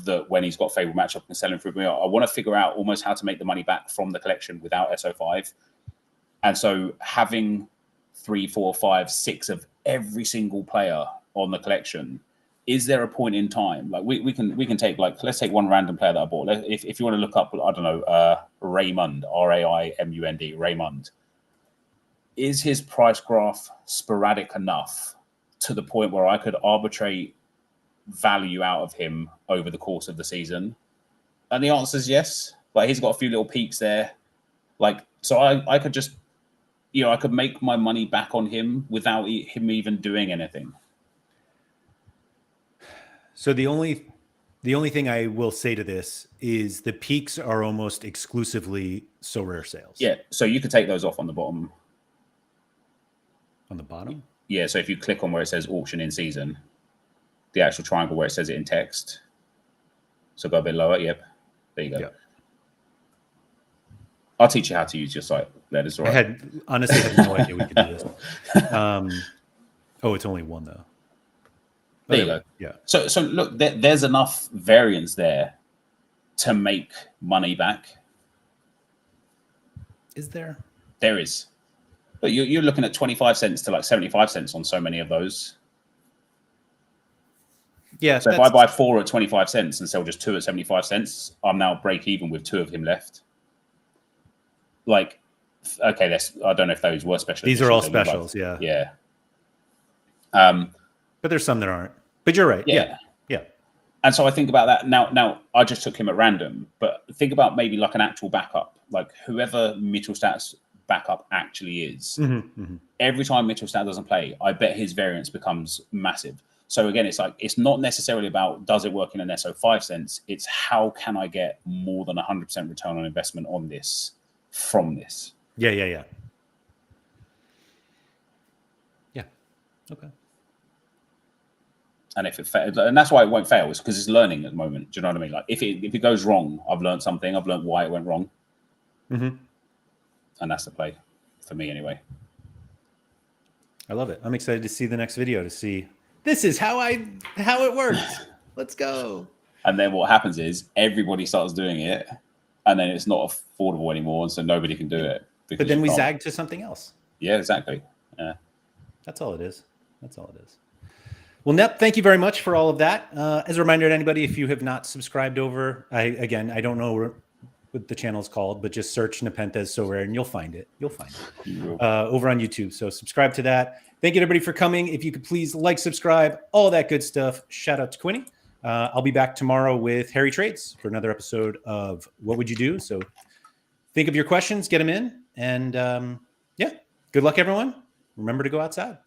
that when he's got a favorable matchup and sell him for me? I want to figure out almost how to make the money back from the collection without SO5. And so having 3, 4, 5, 6 of every single player on the collection, is there a point in time like we can take like, let's take one random player that I bought. If you want to look up, I don't know, Raymond, Raimund, Raymond. Is his price graph sporadic enough to the point where I could arbitrate value out of him over the course of the season? And the answer is yes. Like, he's got a few little peaks there. Like, so I could just, I could make my money back on him without him even doing anything. So the only thing I will say to this is the peaks are almost exclusively Sorare sales. Yeah, so you could take those off on the bottom. On the bottom? Yeah, so if you click on where it says auction in season, the actual triangle where it says it in text. So go a bit lower. Yep, there you go. Yep. I'll teach you how to use your site. That is all right. I honestly had no idea we could do this. It's only one though. There you go. Yeah. So look, there's enough variance there to make money back. Is there? There is. But you're looking at 25 cents to like 75 cents on so many of those. Yeah. So if I buy 4 at 25 cents and sell just 2 at 75 cents, I'm now break even with 2 of him left. Like, okay, I don't know if those were special. These are all specials. Like, yeah. But there's some that aren't. But you're right. Yeah. And so I think about that now. I just took him at random, but think about maybe like an actual backup, like whoever Mittelstadt's backup actually is. Every time Mittelstadt doesn't play, I bet his variance becomes massive. So again, it's like, it's not necessarily about does it work in an SO5 sense. It's how can I get more than 100% return on investment on this from this. Yeah. Okay. And if it fails, and that's why it won't fail, is because it's learning at the moment. Do you know what I mean? Like if it goes wrong, I've learned something. I've learned why it went wrong. And that's the play for me anyway. I love it. I'm excited to see the next video to see this is how it works. Let's go. And then what happens is everybody starts doing it, and then it's not affordable anymore, and so nobody can do it. But then we zag to something else. Yeah, exactly. Yeah. That's all it is. Well, Nep, thank you very much for all of that. As a reminder to anybody, if you have not subscribed over, I don't know what the channel is called, but just search NepentheZ Sorare and you'll find it. Over on YouTube. So subscribe to that. Thank you, everybody, for coming. If you could please like, subscribe, all that good stuff. Shout out to Quinny. I'll be back tomorrow with Harry Trades for another episode of What Would You Do? So think of your questions, get them in. And good luck, everyone. Remember to go outside.